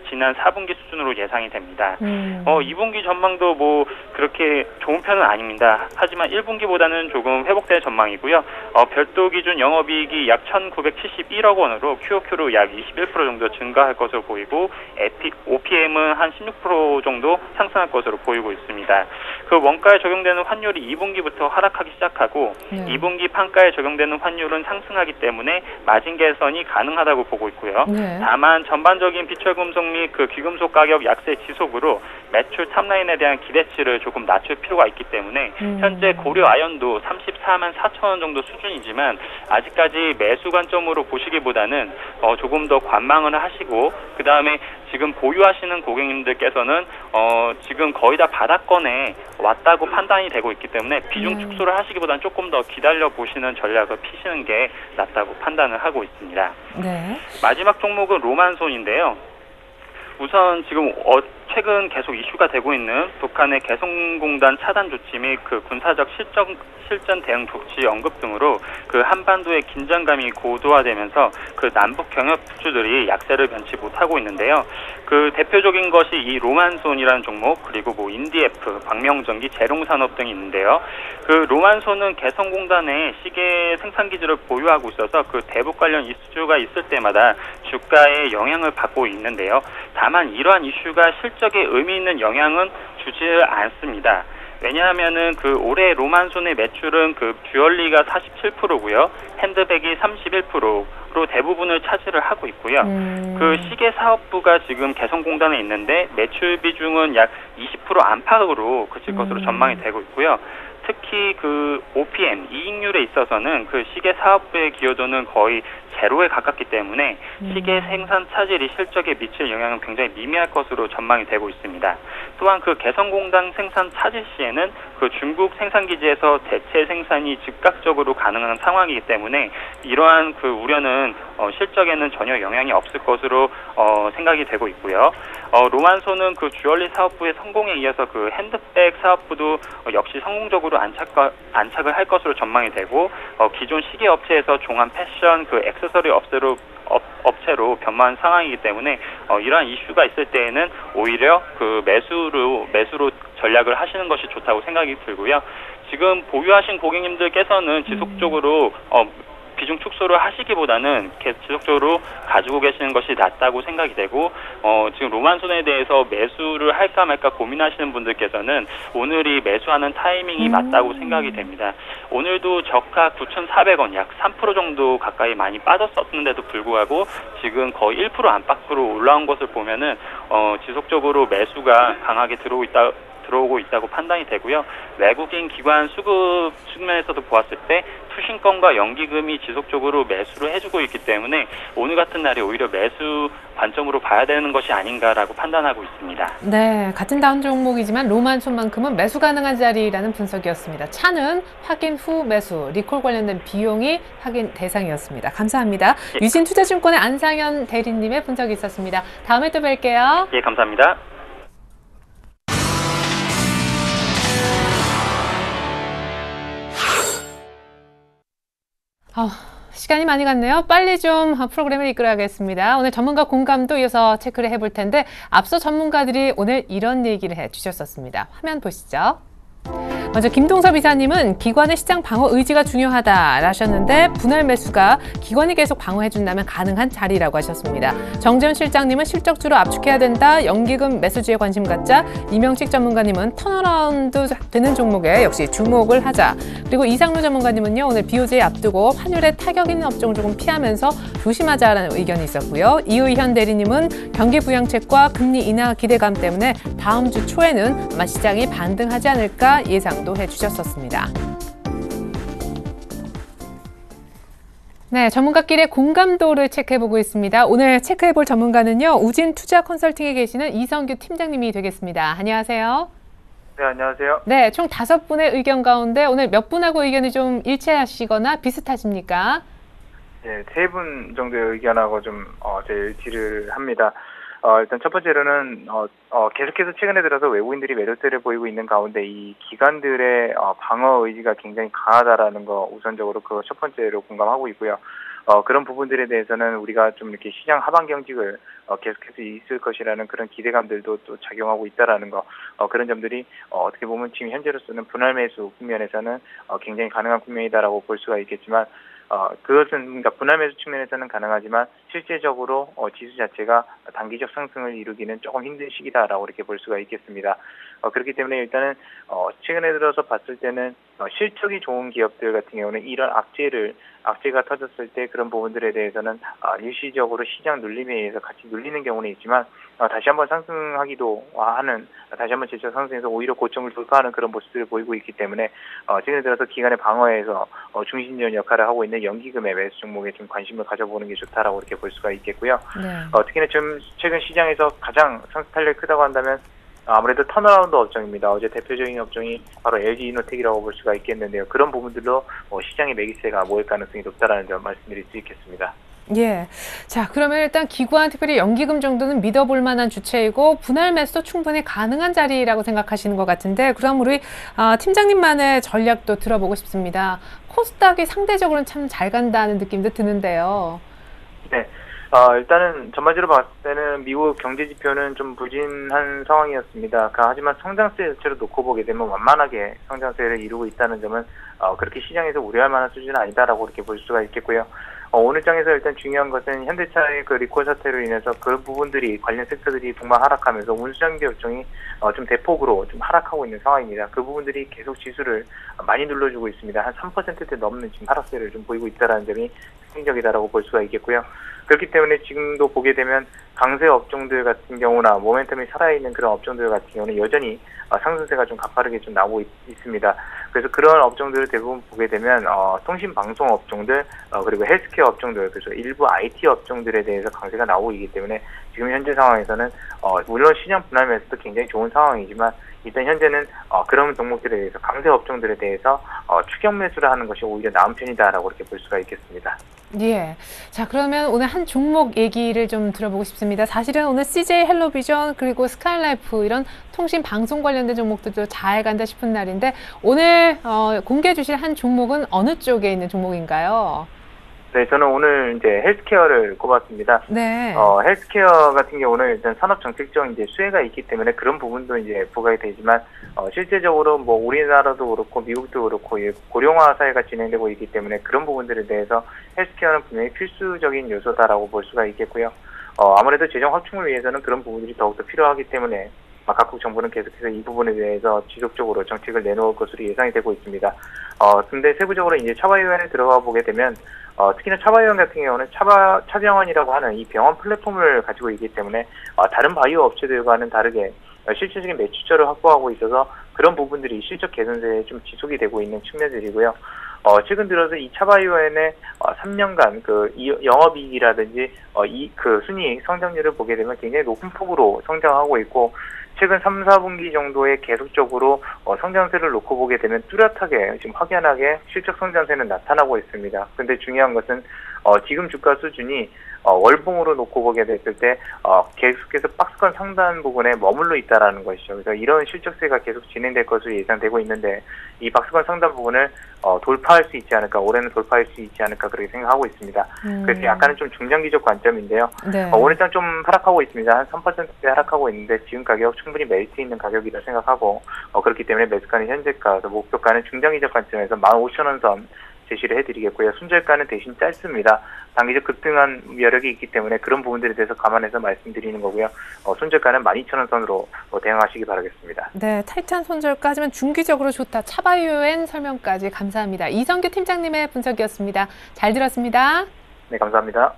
지난 4분기 수준으로 예상이 됩니다. 2분기 전망도 뭐 그렇게 좋은 편은 아닙니다. 하지만 1분기보다는 조금 회복될 전망이고요. 별도 기준 영업이익이 약 1,971억 원으로 QOQ로 약 21% 정도 증가할 것으로 보이고 OPM은 한 16% 정도 상승할 것으로 보이고 있습니다. 그 원가에 적용되는 환율이 2분기부터 하락하기 시작하고 2분기 판가에 적용되는 환율은 상승하기 때문에 마진 개선이 가능하다고 보고 있고요. 다만 전반적인 비철금속 및 그 귀금속 가격 약세 지속으로 매출 탑라인에 대한 기대치를 조금 낮출 필요가 있기 때문에 현재 고려 아연도 34만 4천 원 정도 수준이지만 아직까지 매수 관점으로 보시기보다는 조금 더 관망을 하시고 그 다음에 지금 보유하시는 고객님들께서는 지금 거의 다 바닥권에 왔다고 판단이 되고 있기 때문에 비중 축소를 하시기보다는 조금 더 기다려 보시는 전략을 피시는 게 낫다고 판단을 하고 있습니다. 네. 마지막 종목은 로만손인데요. 우선 지금 최근 계속 이슈가 되고 있는 북한의 개성공단 차단 조치 및 그 군사적 실전 대응 조치 언급 등으로 그 한반도의 긴장감이 고도화되면서 그 남북 경협주들이 약세를 면치 못하고 있는데요. 그 대표적인 것이 이 로만손이라는 종목 그리고 뭐 인디에프, 광명전기, 재롱산업 등이 있는데요. 그 로만손은 개성공단의 시계 생산 기지를 보유하고 있어서 그 대북 관련 이슈가 있을 때마다 주가에 영향을 받고 있는데요. 다만 이러한 이슈가 실적에 의미 있는 영향은 주지 않습니다. 왜냐하면은 그 올해 로만손의 매출은 그 듀얼리가 47%고요. 핸드백이 31%로 대부분을 차지를 하고 있고요. 그 시계 사업부가 지금 개성공단에 있는데 매출 비중은 약 20% 안팎으로 그칠 것으로 전망이 되고 있고요. 특히 그 OPM, 이익률에 있어서는 그 시계 사업부의 기여도는 거의 제로에 가깝기 때문에 시계 생산 차질이 실적에 미칠 영향은 굉장히 미미할 것으로 전망이 되고 있습니다. 또한 그 개성공단 생산 차질 시에는 그 중국 생산기지에서 대체 생산이 즉각적으로 가능한 상황이기 때문에 이러한 그 우려는 실적에는 전혀 영향이 없을 것으로 생각이 되고 있고요. 로만손은 그 주얼리 사업부의 성공에 이어서 그 핸드백 사업부도 역시 성공적으로 안착을 할 것으로 전망이 되고 기존 시계 업체에서 종합 패션 그 액세서리 업체로 변모한 상황이기 때문에 이러한 이슈가 있을 때에는 오히려 그 매수로 전략을 하시는 것이 좋다고 생각이 들고요. 지금 보유하신 고객님들께서는 지속적으로 비중 축소를 하시기보다는 지속적으로 가지고 계시는 것이 낫다고 생각이 되고 지금 로만손에 대해서 매수를 할까 말까 고민하시는 분들께서는 오늘이 매수하는 타이밍이 맞다고 생각이 됩니다. 오늘도 저가 9,400원 약 3% 정도 가까이 많이 빠졌었는데도 불구하고 지금 거의 1% 안팎으로 올라온 것을 보면은 지속적으로 매수가 강하게 들어오고 있다고 판단이 되고요. 외국인 기관 수급 측면에서도 보았을 때 투신권과 연기금이 지속적으로 매수를 해주고 있기 때문에 오늘 같은 날이 오히려 매수 관점으로 봐야 되는 것이 아닌가라고 판단하고 있습니다. 네, 같은 다운 종목이지만 로만손만큼은 매수 가능한 자리라는 분석이었습니다. 차는 확인 후 매수, 리콜 관련된 비용이 확인 대상이었습니다. 감사합니다. 예. 유진투자증권의 안상현 대리님의 분석이 있었습니다. 다음에 또 뵐게요. 예, 감사합니다. 시간이 많이 갔네요. 빨리 좀 프로그램을 이끌어야겠습니다. 오늘 전문가 공감도 이어서 체크를 해볼 텐데 앞서 전문가들이 오늘 이런 얘기를 해주셨었습니다. 화면 보시죠. 먼저 김동섭 이사님은 기관의 시장 방어 의지가 중요하다 하셨는데 분할 매수가 기관이 계속 방어해준다면 가능한 자리라고 하셨습니다. 정재훈 실장님은 실적주로 압축해야 된다. 연기금 매수주에 관심 갖자. 이명식 전문가님은 턴어라운드 되는 종목에 역시 주목을 하자. 그리고 이상루 전문가님은요. 오늘 BOJ 앞두고 환율에 타격 있는 업종을 조금 피하면서 조심하자라는 의견이 있었고요. 이의현 대리님은 경기 부양책과 금리 인하 기대감 때문에 다음 주 초에는 아마 시장이 반등하지 않을까 예상도 해주셨었습니다. 네, 전문가끼리 공감도를 체크해보고 있습니다. 오늘 체크해볼 전문가는요. 우진 투자 컨설팅에 계시는 이성규 팀장님이 되겠습니다. 안녕하세요. 네, 안녕하세요. 네, 총 5분의 의견 가운데 오늘 몇 분하고 의견이 좀 일치하시거나 비슷하십니까? 네, 3분 정도의 의견하고 좀 일치를 합니다. 일단 첫 번째로는 계속해서 최근에 들어서 외국인들이 매도세를 보이고 있는 가운데 이 기관들의 방어 의지가 굉장히 강하다라는 거 우선적으로 그 첫 번째로 공감하고 있고요. 그런 부분들에 대해서는 우리가 좀 이렇게 시장 하방 경직을 계속해서 있을 것이라는 그런 기대감들도 또 작용하고 있다라는 거 그런 점들이 어떻게 보면 지금 현재로서는 분할 매수 국면에서는 굉장히 가능한 국면이다라고 볼 수가 있겠지만 그것은 그러니까 분할 매수 측면에서는 가능하지만 실제적으로 지수 자체가 단기적 상승을 이루기는 조금 힘든 시기다라고 이렇게 볼 수가 있겠습니다. 그렇기 때문에 일단은 최근에 들어서 봤을 때는 실적이 좋은 기업들 같은 경우는 이런 악재가 터졌을 때 그런 부분들에 대해서는 일시적으로 시장 눌림에 의해서 같이 눌리는 경우는 있지만 다시 한번 상승하기도 하는 다시 한번 재차 상승해서 오히려 고점을 돌파하는 그런 모습들을 보이고 있기 때문에 최근에 들어서 기간의 방어에서 중심적 역할을 하고 있는 연기금의 매수 종목에 좀 관심을 가져보는 게 좋다라고 이렇게 볼 수가 있겠고요. 네. 특히나 좀 최근 시장에서 가장 상승 탄력이 크다고 한다면 아무래도 턴어라운드 업종입니다. 어제 대표적인 업종이 바로 LG 이노텍이라고 볼 수가 있겠는데요. 그런 부분들로 시장의 매기세가 모일 가능성이 높다라는 점 말씀드릴 수 있겠습니다. 예. 자, 그러면 일단 기관, 특별히 연기금 정도는 믿어볼 만한 주체이고 분할 매수도 충분히 가능한 자리라고 생각하시는 것 같은데 그럼 우리 팀장님만의 전략도 들어보고 싶습니다. 코스닥이 상대적으로는 참 잘 간다는 느낌도 드는데요. 네. 일단은 전반적으로 봤을 때는 미국 경제 지표는 좀 부진한 상황이었습니다. 하지만 성장세 자체로 놓고 보게 되면 완만하게 성장세를 이루고 있다는 점은 그렇게 시장에서 우려할 만한 수준은 아니다라고 이렇게 볼 수가 있겠고요. 오늘 장에서 일단 중요한 것은 현대차의 그 리콜 사태로 인해서 그런 부분들이 관련 섹터들이 정말 하락하면서 운수장비 업종이 좀 대폭으로 좀 하락하고 있는 상황입니다. 그 부분들이 계속 지수를 많이 눌러주고 있습니다. 한 3%대 넘는 지금 하락세를 좀 보이고 있다는 점이 상징적이다라고 볼 수가 있겠고요. 그렇기 때문에 지금도 보게 되면 강세 업종들 같은 경우나 모멘텀이 살아있는 그런 업종들 같은 경우는 여전히 상승세가 좀 가파르게 좀 나오고 있습니다. 그래서 그런 업종들을 대부분 보게 되면 통신방송 업종들 그리고 헬스케어 업종들 그래서 일부 IT 업종들에 대해서 강세가 나오고 있기 때문에 지금 현재 상황에서는 물론 시장 분할 매수도 굉장히 좋은 상황이지만 일단 현재는 그런 종목들에 대해서 강세 업종들에 대해서 추격 매수를 하는 것이 오히려 나은 편이다라고 이렇게 볼 수가 있겠습니다. 예. 자, 그러면 오늘 한 종목 얘기를 좀 들어보고 싶습니다. 사실은 오늘 CJ 헬로비전 그리고 스카이라이프 이런 통신 방송 관련된 종목들도 잘 간다 싶은 날인데 오늘 공개해 주실 한 종목은 어느 쪽에 있는 종목인가요? 네, 저는 오늘 이제 헬스케어를 꼽았습니다. 네. 헬스케어 같은 경우는 일단 산업정책적 이제 수혜가 있기 때문에 그런 부분도 이제 부각이 되지만, 실제적으로 뭐 우리나라도 그렇고 미국도 그렇고 고령화 사회가 진행되고 있기 때문에 그런 부분들에 대해서 헬스케어는 분명히 필수적인 요소다라고 볼 수가 있겠고요. 아무래도 재정 확충을 위해서는 그런 부분들이 더욱더 필요하기 때문에 각국 정부는 계속해서 이 부분에 대해서 지속적으로 정책을 내놓을 것으로 예상이 되고 있습니다. 근데 세부적으로 이제 차바이오원에 들어가 보게 되면, 특히나 차바이오원 같은 경우는 차병원이라고 하는 이 병원 플랫폼을 가지고 있기 때문에, 다른 바이오 업체들과는 다르게 실질적인 매출처를 확보하고 있어서 그런 부분들이 실적 개선세에 좀 지속이 되고 있는 측면들이고요. 최근 들어서 이 차바이오원의 3년간 그 영업이익이라든지 그 순이익 성장률을 보게 되면 굉장히 높은 폭으로 성장하고 있고, 최근 3, 4분기 정도에 계속적으로 성장세를 놓고 보게 되면 뚜렷하게 지금 확연하게 실적 성장세는 나타나고 있습니다. 근데 중요한 것은 지금 주가 수준이 월봉으로 놓고 보게 됐을 때 계속해서 박스권 상단 부분에 머물러 있다라는 것이죠. 그래서 이런 실적세가 계속 진행될 것으로 예상되고 있는데, 이 박스권 상단 부분을 돌파할 수 있지 않을까, 올해는 돌파할 수 있지 않을까 그렇게 생각하고 있습니다. 그래서 약간은 좀 중장기적 관점인데요. 네. 오늘장 좀 하락하고 있습니다. 한 3%대 하락하고 있는데 지금 가격 충분히 메리트 있는 가격이라 생각하고, 그렇기 때문에 매수가는 현재가, 목표가는 중장기적 관점에서 15,000원 선 제시를 해드리겠고요. 순절가는 대신 짧습니다. 단기적 급등한 여력이 있기 때문에 그런 부분들에 대해서 감안해서 말씀드리는 거고요. 순절가는 12,000원 선으로 대응하시기 바라겠습니다. 네, 타이트한 손절까지만 중기적으로 좋다. 차바이오엔 설명까지 감사합니다. 이성규 팀장님의 분석이었습니다. 잘 들었습니다. 네, 감사합니다.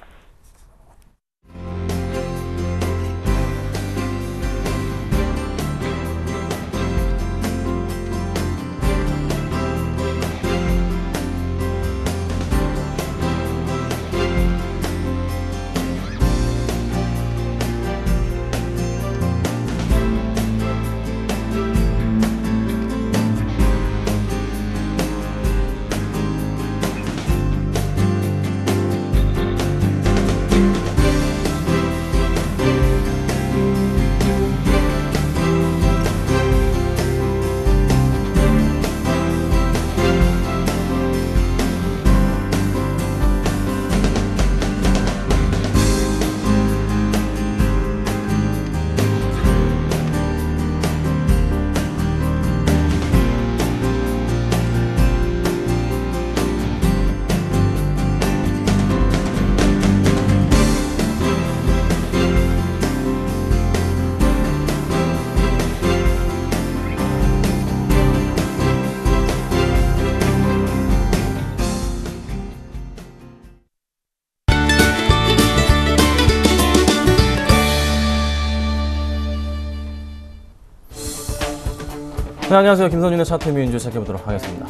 네, 안녕하세요. 김선윤의 차트 뮤인주 시작해보도록 하겠습니다.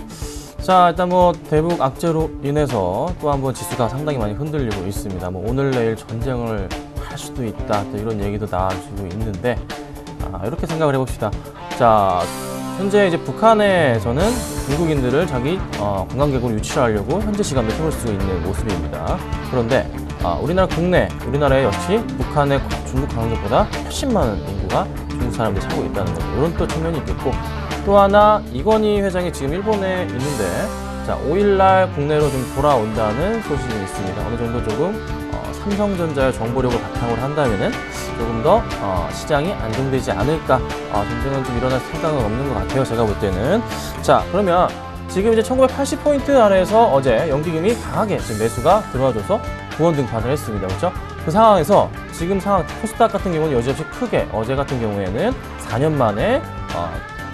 자, 일단 대북 악재로 인해서 또 한번 지수가 상당히 많이 흔들리고 있습니다. 오늘 내일 전쟁을 할 수도 있다, 또 이런 얘기도 나와주고 있는데, 이렇게 생각을 해봅시다. 자, 현재 이제 북한에서는 중국인들을 자기 관광객으로 유치하려고 현재 시간도 힘을 쓰고 있는 모습입니다. 그런데 우리나라에 역시 북한의 중국 관광객보다 훨씬 많은 인구가 중국 사람들이 살고 있다는 거죠. 이런 또 측면이 있겠고, 또 하나 이건희 회장이 지금 일본에 있는데, 자, 5일날 국내로 좀 돌아온다는 소식이 있습니다. 어느 정도 조금 삼성전자의 정보력을 바탕으로 한다면은 조금 더 시장이 안정되지 않을까. 전쟁은 좀 일어날 생각은 없는 것 같아요, 제가 볼 때는. 자, 그러면 지금 이제 1980포인트 아래에서 어제 연기금이 강하게 지금 매수가 들어와줘서 구원 등판을 했습니다. 그렇죠? 그 상황에서 지금 상황, 코스닥 같은 경우는 여지없이 크게 어제 같은 경우에는 4년 만에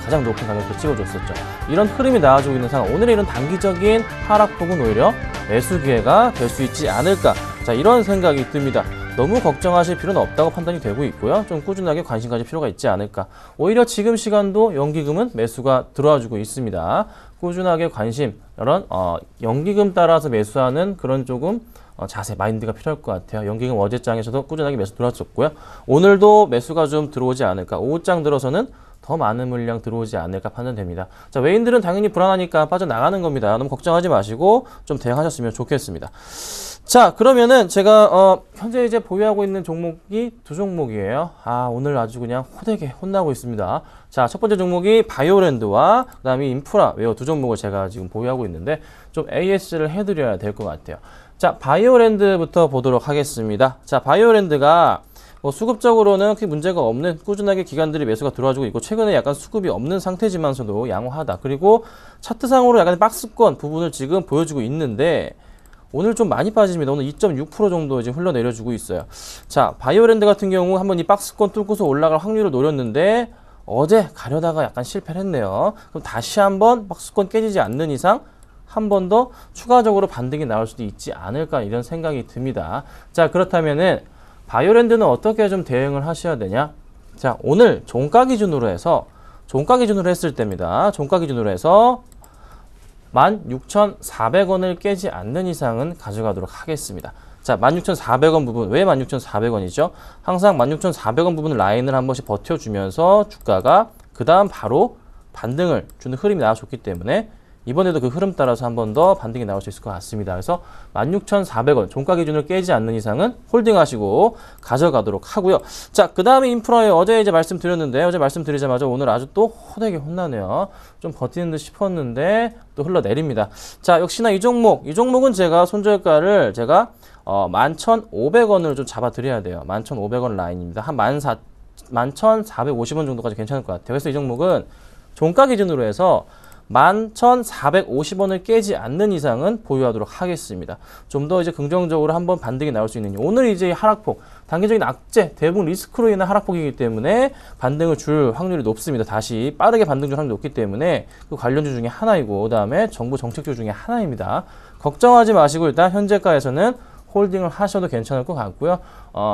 가장 높은 가격을 찍어줬었죠. 이런 흐름이 나와주고 있는 상황, 오늘의 이런 단기적인 하락폭은 오히려 매수 기회가 될 수 있지 않을까. 자, 이런 생각이 듭니다. 너무 걱정하실 필요는 없다고 판단이 되고 있고요. 좀 꾸준하게 관심 가질 필요가 있지 않을까. 오히려 지금 시간도 연기금은 매수가 들어와주고 있습니다. 꾸준하게 관심, 이런 연기금 따라서 매수하는 그런 조금 자세, 마인드가 필요할 것 같아요. 연기금 어제장에서도 꾸준하게 매수 들어왔었고요. 오늘도 매수가 좀 들어오지 않을까. 오후장 들어서는 더 많은 물량 들어오지 않을까 판단됩니다. 자, 외인들은 당연히 불안하니까 빠져나가는 겁니다. 너무 걱정하지 마시고 좀 대응하셨으면 좋겠습니다. 자, 그러면은 제가 현재 이제 보유하고 있는 종목이 두 종목이에요. 오늘 아주 그냥 호되게 혼나고 있습니다. 자, 첫 번째 종목이 바이오랜드와 그다음에 인프라웨어 두 종목을 제가 지금 보유하고 있는데 좀 AS를 해드려야 될 것 같아요. 자, 바이오랜드부터 보도록 하겠습니다. 자, 바이오랜드가 수급적으로는 크게 문제가 없는 꾸준하게 기관들이 매수가 들어와주고 있고 최근에 약간 수급이 없는 상태지만서도 양호하다. 그리고 차트상으로 약간 박스권 부분을 지금 보여주고 있는데 오늘 좀 많이 빠집니다. 오늘 2.6% 정도 지금 흘러내려주고 있어요. 자, 바이오랜드 같은 경우 한번 이 박스권 뚫고서 올라갈 확률을 노렸는데 어제 가려다가 약간 실패를 했네요. 그럼 다시 한번 박스권 깨지지 않는 이상 한 번 더 추가적으로 반등이 나올 수도 있지 않을까 이런 생각이 듭니다. 자, 그렇다면은 바이오랜드는 어떻게 좀 대응을 하셔야 되냐? 자, 오늘 종가 기준으로 했을 때입니다. 종가 기준으로 해서 16,400원을 깨지 않는 이상은 가져가도록 하겠습니다. 자, 16,400원 부분. 왜 16,400원이죠? 항상 16,400원 부분 라인을 한 번씩 버텨주면서 주가가 그 다음 바로 반등을 주는 흐름이 나와줬기 때문에 이번에도 그 흐름 따라서 한 번 더 반등이 나올 수 있을 것 같습니다. 그래서 16,400원 종가 기준을 깨지 않는 이상은 홀딩하시고 가져가도록 하고요. 자, 그 다음에 인프라에 어제 이제 말씀드렸는데 어제 말씀드리자마자 오늘 아주 또 호되게 혼나네요. 좀 버티는 듯 싶었는데 또 흘러내립니다. 자, 역시나 이 종목은 제가 손절가를 11,500원을 좀 잡아드려야 돼요. 11,500원 라인입니다. 한 11,450원 정도까지 괜찮을 것 같아요. 그래서 이 종목은 종가 기준으로 해서 11,450원을 깨지 않는 이상은 보유하도록 하겠습니다. 좀 더 이제 긍정적으로 한번 반등이 나올 수 있는 오늘 이제 하락폭, 단기적인 악재, 대부분 리스크로 인한 하락폭이기 때문에 반등을 줄 확률이 높습니다. 다시 빠르게 반등 줄 확률이 높기 때문에 그 관련주 중에 하나이고 그다음에 정부 정책주 중에 하나입니다. 걱정하지 마시고 일단 현재가에서는 홀딩을 하셔도 괜찮을 것 같고요.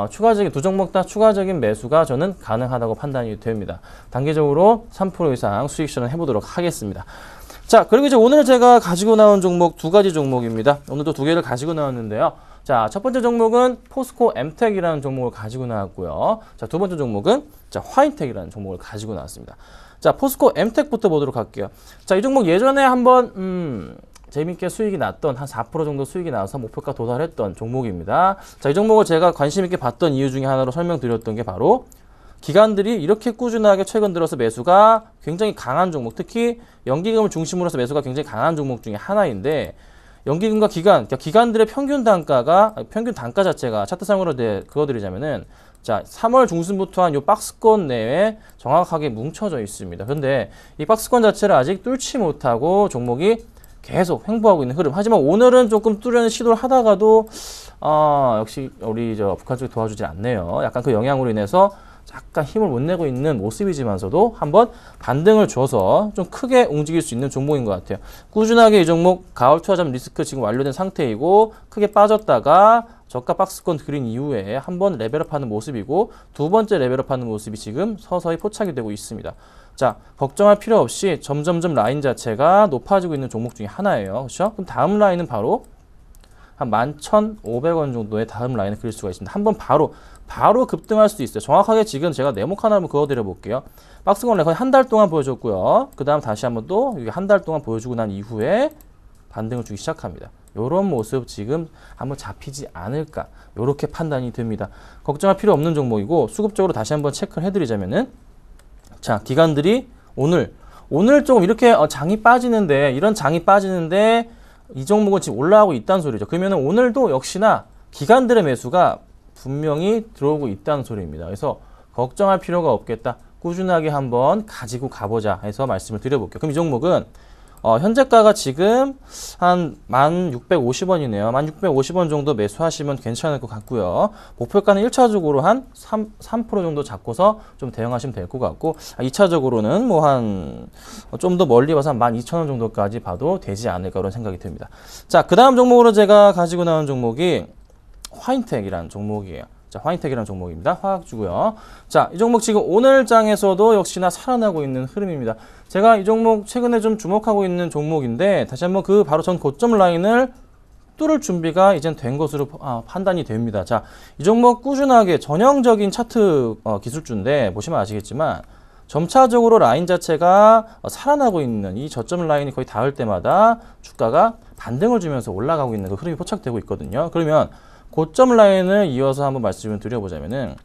추가적인 두 종목 다 추가적인 매수가 저는 가능하다고 판단이 됩니다. 단기적으로 3% 이상 수익 실현 해보도록 하겠습니다. 자, 그리고 이제 오늘 제가 가지고 나온 종목 두 가지 종목입니다. 오늘도 두 개를 가지고 나왔는데요. 자, 첫 번째 종목은 포스코 엠텍이라는 종목을 가지고 나왔고요. 자, 두 번째 종목은 화인텍이라는 종목을 가지고 나왔습니다. 자, 포스코 엠텍부터 보도록 할게요. 자, 이 종목 예전에 한번 재밌게 수익이 났던 한 4% 정도 수익이 나와서 목표가 도달했던 종목입니다. 자, 이 종목을 제가 관심 있게 봤던 이유 중에 하나로 설명드렸던 게 바로 기관들이 이렇게 꾸준하게 최근 들어서 매수가 굉장히 강한 종목, 특히 연기금을 중심으로 해서 매수가 굉장히 강한 종목 중에 하나인데 연기금과 기관, 그러니까 기관들의 평균 단가 자체가 차트상으로 그어드리자면은 자, 3월 중순부터 한 요 박스권 내에 정확하게 뭉쳐져 있습니다. 그런데 이 박스권 자체를 아직 뚫지 못하고 종목이 계속 횡보하고 있는 흐름. 하지만 오늘은 조금 뚫려는 시도를 하다가도 역시 우리 북한 쪽이 도와주지 않네요. 약간 그 영향으로 인해서 약간 힘을 못 내고 있는 모습이지만서도 한번 반등을 줘서 좀 크게 움직일 수 있는 종목인 것 같아요. 꾸준하게 이 종목 가을 투자자금 리스크 지금 완료된 상태이고 크게 빠졌다가 저가 박스권 그린 이후에 한번 레벨업하는 모습이고 두 번째 레벨업하는 모습이 지금 서서히 포착이 되고 있습니다. 자, 걱정할 필요 없이 점점점 라인 자체가 높아지고 있는 종목 중에 하나예요. 그렇죠? 그럼 다음 라인은 바로 한 11,500원 정도의 다음 라인을 그릴 수가 있습니다. 한번 바로 급등할 수도 있어요. 정확하게 지금 제가 네모 하나 한번 그어드려 볼게요. 박스권 거의 한 달 동안 보여줬고요. 그 다음 다시 한번 또 한 달 동안 보여주고 난 이후에 반등을 주기 시작합니다. 이런 모습 지금 한번 잡히지 않을까 이렇게 판단이 됩니다. 걱정할 필요 없는 종목이고 수급적으로 다시 한번 체크를 해드리자면은 자, 기관들이 오늘 조금 이렇게 장이 빠지는데 이런 장이 빠지는데 이 종목은 지금 올라가고 있다는 소리죠. 그러면 오늘도 역시나 기관들의 매수가 분명히 들어오고 있다는 소리입니다. 그래서 걱정할 필요가 없겠다. 꾸준하게 한번 가지고 가보자 해서 말씀을 드려볼게요. 그럼 이 종목은 현재가가 지금 한 1,650원이네요. 1,650원 정도 매수하시면 괜찮을 것 같고요. 목표가는 1차적으로 한 3% 정도 잡고서 좀 대응하시면 될 것 같고 2차적으로는 뭐 한 좀 더 멀리 봐서 한 12,000원 정도까지 봐도 되지 않을까 그런 생각이 듭니다. 자, 그 다음 종목으로 제가 가지고 나온 종목이 화인텍이라는 종목이에요. 자, 화인텍이라는 종목입니다. 화학주고요. 자, 이 종목 지금 오늘 장에서도 역시나 살아나고 있는 흐름입니다. 제가 이 종목 최근에 좀 주목하고 있는 종목인데 다시 한번 그 바로 전 고점 라인을 뚫을 준비가 이젠 된 것으로 판단이 됩니다. 자, 이 종목 꾸준하게 전형적인 차트 기술주인데 보시면 아시겠지만 점차적으로 라인 자체가 살아나고 있는 이 저점 라인이 거의 닿을 때마다 주가가 반등을 주면서 올라가고 있는 그 흐름이 포착되고 있거든요. 그러면 고점 라인을 이어서 한번 말씀을 드려보자면은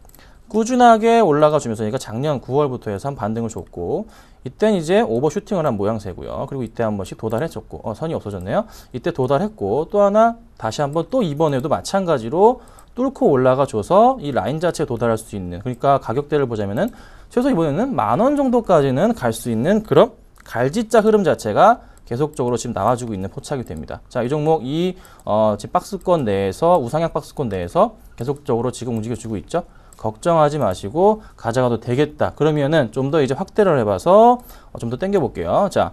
꾸준하게 올라가 주면서 그러니까 작년 9월부터 해서 한 반등을 줬고 이때는 이제 오버슈팅을 한 모양새고요. 그리고 이때 한 번씩 도달했었고 선이 없어졌네요. 이때 도달했고 또 하나 다시 한번 또 이번에도 마찬가지로 뚫고 올라가 줘서 이 라인 자체에 도달할 수 있는 그러니까 가격대를 보자면은 최소 이번에는 10,000원 정도까지는 갈 수 있는 그런 갈지자 흐름 자체가 계속적으로 지금 나와주고 있는 포착이 됩니다. 자, 이 종목 지금 박스권 내에서 우상향 박스권 내에서 계속적으로 지금 움직여주고 있죠. 걱정하지 마시고 가져가도 되겠다. 그러면은 좀 더 이제 확대를 해봐서 좀 더 당겨 볼게요. 자,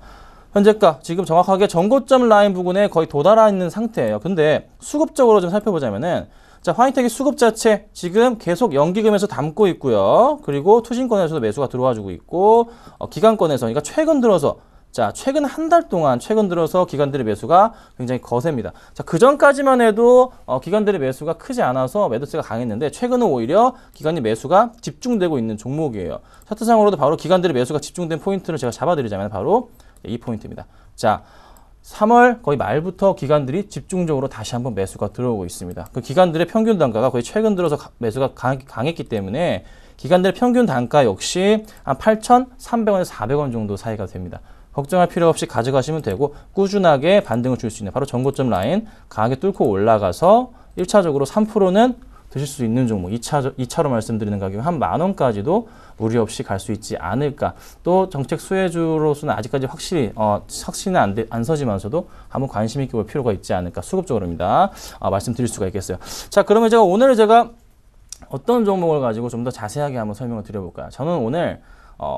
현재가 지금 정확하게 전고점 라인 부근에 거의 도달해 있는 상태예요. 근데 수급적으로 좀 살펴보자면은 자, 화이텍의 수급 자체 지금 계속 연기금에서 담고 있고요. 그리고 투신권에서도 매수가 들어와 주고 있고 기관권에서 그러니까 최근 들어서 자, 최근 한 달 동안 최근 들어서 기관들의 매수가 굉장히 거셉니다. 자, 그 전까지만 해도 기관들의 매수가 크지 않아서 매도세가 강했는데 최근은 오히려 기관의 매수가 집중되고 있는 종목이에요. 차트상으로도 바로 기관들의 매수가 집중된 포인트를 제가 잡아드리자면 바로 이 포인트입니다. 자, 3월 거의 말부터 기관들이 집중적으로 다시 한번 매수가 들어오고 있습니다. 그 기관들의 평균 단가가 거의 최근 들어서 매수가 강했기 때문에 기관들의 평균 단가 역시 한 8,300원에서 400원 정도 사이가 됩니다. 걱정할 필요 없이 가져가시면 되고 꾸준하게 반등을 줄 수 있는 바로 전고점 라인 강하게 뚫고 올라가서 1차적으로 3%는 드실 수 있는 종목 2차로 말씀드리는 가격 한 10,000원까지도 무리 없이 갈 수 있지 않을까. 또 정책 수혜주로서는 아직까지 확신은 안 서지만서도 한번 관심 있게 볼 필요가 있지 않을까. 수급적으로입니다. 말씀드릴 수가 있겠어요. 자, 그러면 오늘 제가 어떤 종목을 가지고 좀 더 자세하게 한번 설명을 드려볼까요? 저는 오늘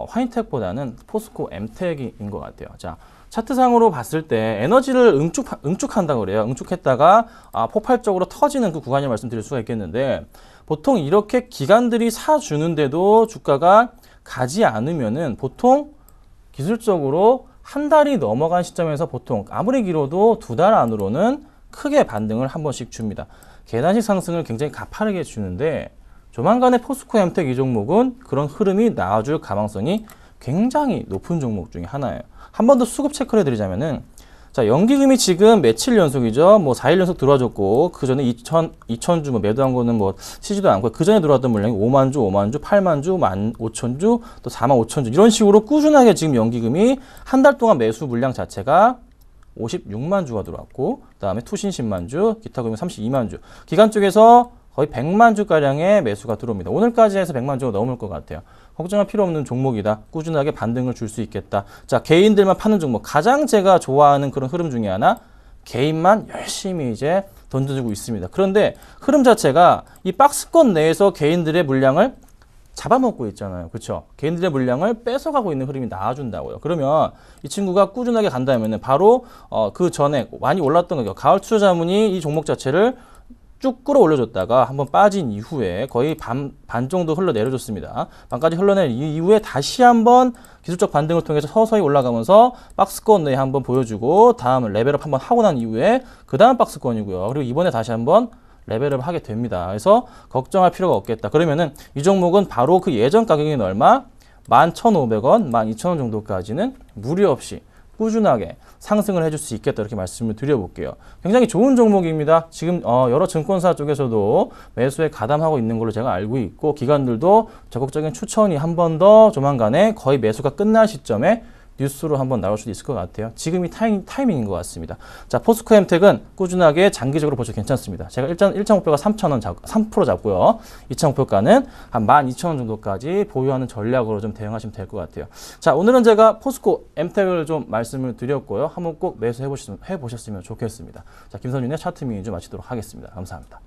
화이텍보다는 포스코 엠텍인 것 같아요. 자, 차트상으로 봤을 때 에너지를 응축한다고 그래요. 응축했다가 폭발적으로 터지는 그 구간을 말씀드릴 수가 있겠는데 보통 이렇게 기관들이 사주는데도 주가가 가지 않으면은 보통 기술적으로 한 달이 넘어간 시점에서 보통 아무리 길어도 2달 안으로는 크게 반등을 한 번씩 줍니다. 계단식 상승을 굉장히 가파르게 주는데 조만간에 포스코 엠텍 이 종목은 그런 흐름이 나와줄 가망성이 굉장히 높은 종목 중에 하나예요. 한 번 더 수급 체크를 해드리자면은 자, 연기금이 지금 며칠 연속이죠. 뭐 4일 연속 들어와줬고 그 전에 2,000주 매도한 거는 치지도 않고 그 전에 들어왔던 물량이 5만 주, 5만 주, 8만 주, 15,000주, 또 45,000주 이런 식으로 꾸준하게 지금 연기금이 한 달 동안 매수 물량 자체가 56만 주가 들어왔고 그다음에 투신 10만 주, 기타 금융 32만 주. 기관 쪽에서 거의 100만 주가량의 매수가 들어옵니다. 오늘까지 해서 100만 주가 넘을 것 같아요. 걱정할 필요 없는 종목이다. 꾸준하게 반등을 줄 수 있겠다. 자, 개인들만 파는 종목. 가장 제가 좋아하는 그런 흐름 중에 하나, 개인만 열심히 이제 던져주고 있습니다. 그런데 흐름 자체가 이 박스권 내에서 개인들의 물량을 잡아먹고 있잖아요. 그렇죠? 개인들의 물량을 뺏어가고 있는 흐름이 나와준다고요. 그러면 이 친구가 꾸준하게 간다면 바로 그 전에 많이 올랐던 가격, 가을 투자자문이 이 종목 자체를 쭉 끌어올려줬다가 한번 빠진 이후에 거의 반 정도 흘러내려줬습니다. 반까지 흘러낸 이후에 다시 한번 기술적 반등을 통해서 서서히 올라가면서 박스권 내에 한번 보여주고 다음 레벨업 한번 하고 난 이후에 그 다음 박스권이고요. 그리고 이번에 다시 한번 레벨업을 하게 됩니다. 그래서 걱정할 필요가 없겠다. 그러면은 이 종목은 바로 그 예전 가격이 얼마? 11,500원, 12,000원 정도까지는 무리 없이 꾸준하게 상승을 해줄 수 있겠다 이렇게 말씀을 드려볼게요. 굉장히 좋은 종목입니다. 지금 여러 증권사 쪽에서도 매수에 가담하고 있는 걸로 제가 알고 있고 기관들도 적극적인 추천이 한 번 더 조만간에 거의 매수가 끝날 시점에 뉴스로 한번 나올 수도 있을 것 같아요. 지금이 타이밍인 것 같습니다. 자, 포스코 엠텍은 꾸준하게 장기적으로 보셔도 괜찮습니다. 제가 일단 1차 목표가 3,000원 3% 잡고요. 2차 목표가는 한 12,000원 정도까지 보유하는 전략으로 좀 대응하시면 될 것 같아요. 자, 오늘은 제가 포스코 엠텍을 좀 말씀을 드렸고요. 한번 꼭 매수해 보셨으면 좋겠습니다. 자, 김선윤의 차트 미니즈 마치도록 하겠습니다. 감사합니다.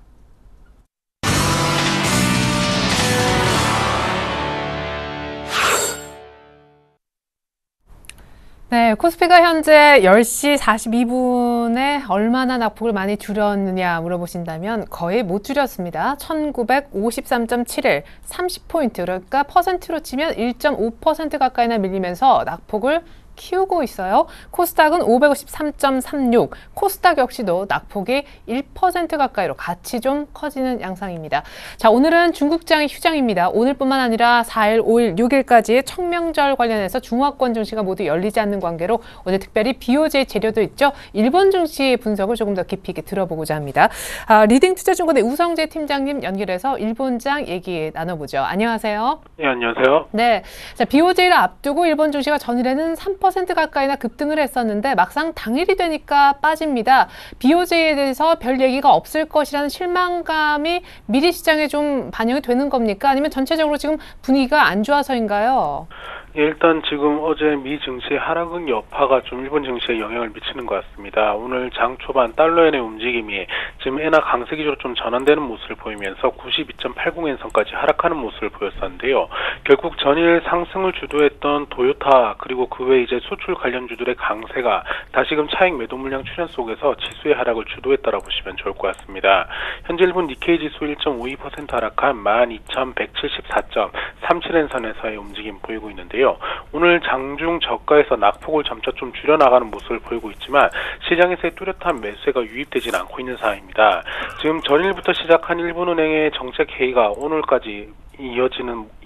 네, 코스피가 현재 10시 42분에 얼마나 낙폭을 많이 줄였느냐 물어보신다면 거의 못 줄였습니다. 1953.71, 30포인트, 그러니까 퍼센트로 치면 1.5% 가까이나 밀리면서 낙폭을 키우고 있어요. 코스닥은 553.36, 코스닥 역시도 낙폭이 1% 가까이로 같이 좀 커지는 양상입니다. 자, 오늘은 중국장이 휴장입니다. 오늘뿐만 아니라 4일, 5일, 6일까지 청명절 관련해서 중화권 증시가 모두 열리지 않는 관계로 오늘 특별히 BOJ 재료도 있죠. 일본 증시 분석을 조금 더 깊이 있게 들어보고자 합니다. 리딩 투자증권의 우성재 팀장님 연결해서 일본장 얘기 나눠보죠. 안녕하세요. 네, 안녕하세요. 네, 자, BOJ를 앞두고 일본 증시가 전일에는 3% 가까이나 급등을 했었는데 막상 당일이 되니까 빠집니다. BOJ에 대해서 별 얘기가 없을 것이라는 실망감이 미리 시장에 좀 반영이 되는 겁니까? 아니면 전체적으로 지금 분위기가 안 좋아서인가요? 예, 일단 지금 어제 미 증시의 하락은 여파가 좀 일본 증시에 영향을 미치는 것 같습니다. 오늘 장 초반 달러엔의 움직임이 지금 엔화 강세 기조로 좀 전환되는 모습을 보이면서 92.80엔선까지 하락하는 모습을 보였었는데요. 결국 전일 상승을 주도했던 도요타 그리고 그 외 이제 수출 관련주들의 강세가 다시금 차익 매도 물량 출현 속에서 지수의 하락을 주도했다라고 보시면 좋을 것 같습니다. 현재 일본 니케이 지수 1.52% 하락한 12,174.37엔선에서의 움직임 보이고 있는데요. 오늘 장중 저가에서 낙폭을 점차 좀 줄여나가는 모습을 보이고 있지만 시장에서의 뚜렷한 매수세가 유입되지는 않고 있는 상황입니다. 지금 전일부터 시작한 일본은행의 정책 회의가 오늘까지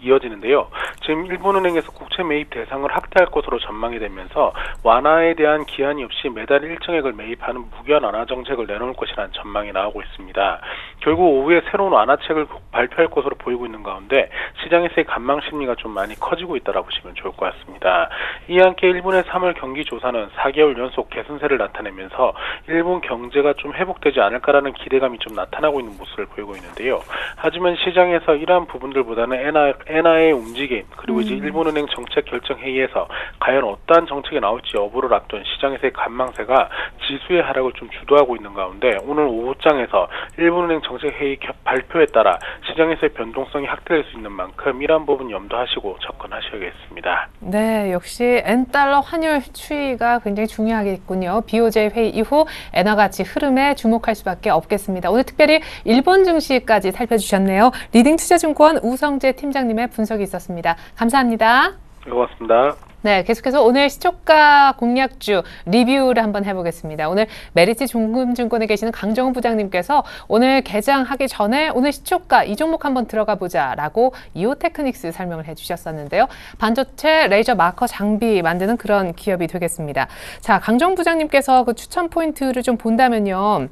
이어지는데요. 지금 일본은행에서 국채 매입 대상을 확대할 것으로 전망이 되면서 완화에 대한 기한이 없이 매달 일정액을 매입하는 무기한 완화 정책을 내놓을 것이라는 전망이 나오고 있습니다. 결국 오후에 새로운 완화책을 발표할 것으로 보이고 있는 가운데 시장에서의 관망 심리가 좀 많이 커지고 있다고 보시면 좋을 것 같습니다. 이와 함께 일본의 3월 경기 조사는 4개월 연속 개선세를 나타내면서 일본 경제가 좀 회복되지 않을까라는 기대감이 좀 나타나고 있는 모습을 보이고 있는데요. 하지만 시장에서 이러한 부분들 보다는 엔화의 움직임 그리고 이제 일본은행 정책 결정 회의에서 과연 어떠한 정책이 나올지 여부를 앞둔 시장에서의 관망세가 지수의 하락을 좀 주도하고 있는 가운데 오늘 오후장에서 일본은행 정책 회의 발표에 따라 시장에서의 변동성이 확대될 수 있는 만큼 이러한 부분 염두하시고 접근하셔야겠습니다. 네, 역시 엔달러 환율 추이가 굉장히 중요하겠군요. BOJ 회의 이후 엔화 가치 흐름에 주목할 수밖에 없겠습니다. 오늘 특별히 일본 증시까지 살펴주셨네요. 리딩 투자증권 우성재 팀장님의 분석이 있었습니다. 감사합니다. 고맙습니다. 네, 계속해서 오늘 시초가 공략주 리뷰를 한번 해보겠습니다. 오늘 메리츠 종금증권에 계시는 강정훈 부장님께서 오늘 개장하기 전에 오늘 시초가 이 종목 한번 들어가 보자라고 이오테크닉스 설명을 해주셨었는데요. 반도체 레이저 마커 장비 만드는 그런 기업이 되겠습니다. 자, 강정훈 부장님께서 그 추천 포인트를 좀 본다면요.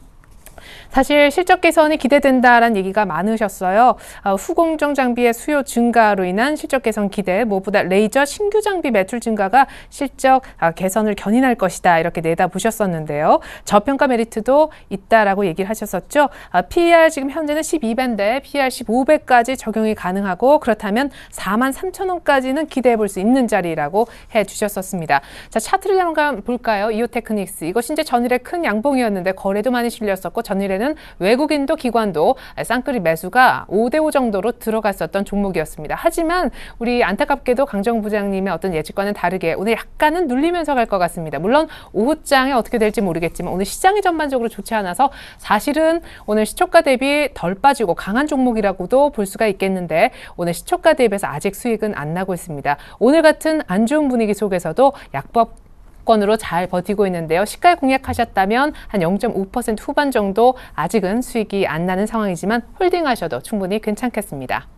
사실 실적 개선이 기대된다라는 얘기가 많으셨어요. 후공정 장비의 수요 증가로 인한 실적 개선 기대, 무엇보다 레이저 신규 장비 매출 증가가 실적 개선을 견인할 것이다 이렇게 내다보셨었는데요. 저평가 메리트도 있다라고 얘기를 하셨었죠. PER 지금 현재는 12배인데 PER 15배까지 적용이 가능하고 그렇다면 43,000원까지는 기대해 볼 수 있는 자리라고 해주셨었습니다. 자, 차트를 한번 볼까요? 이오테크닉스. 이것이 이제 전일에 큰 양봉이었는데 거래도 많이 실렸었고 전일에는 외국인도 기관도 쌍끌이 매수가 5대5 정도로 들어갔었던 종목이었습니다. 하지만 우리 안타깝게도 강정훈 부장님의 어떤 예측과는 다르게 오늘 약간은 눌리면서 갈 것 같습니다. 물론 오후장에 어떻게 될지 모르겠지만 오늘 시장이 전반적으로 좋지 않아서 사실은 오늘 시초가 대비 덜 빠지고 강한 종목이라고도 볼 수가 있겠는데 오늘 시초가 대비해서 아직 수익은 안 나고 있습니다. 오늘 같은 안 좋은 분위기 속에서도 약법 권으로 잘 버티고 있는데요. 시가에 공략하셨다면 한 0.5% 후반 정도 아직은 수익이 안 나는 상황이지만 홀딩하셔도 충분히 괜찮겠습니다.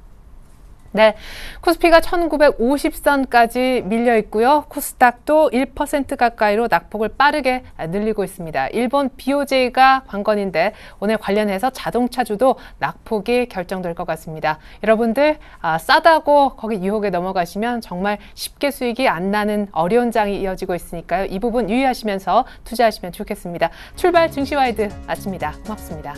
네, 코스피가 1950선까지 밀려 있고요. 코스닥도 1% 가까이로 낙폭을 빠르게 늘리고 있습니다. 일본 BOJ가 관건인데 오늘 관련해서 자동차주도 낙폭이 결정될 것 같습니다. 여러분들 싸다고 거기 유혹에 넘어가시면 정말 쉽게 수익이 안 나는 어려운 장이 이어지고 있으니까요. 이 부분 유의하시면서 투자하시면 좋겠습니다. 출발 증시와이드 마칩니다. 고맙습니다.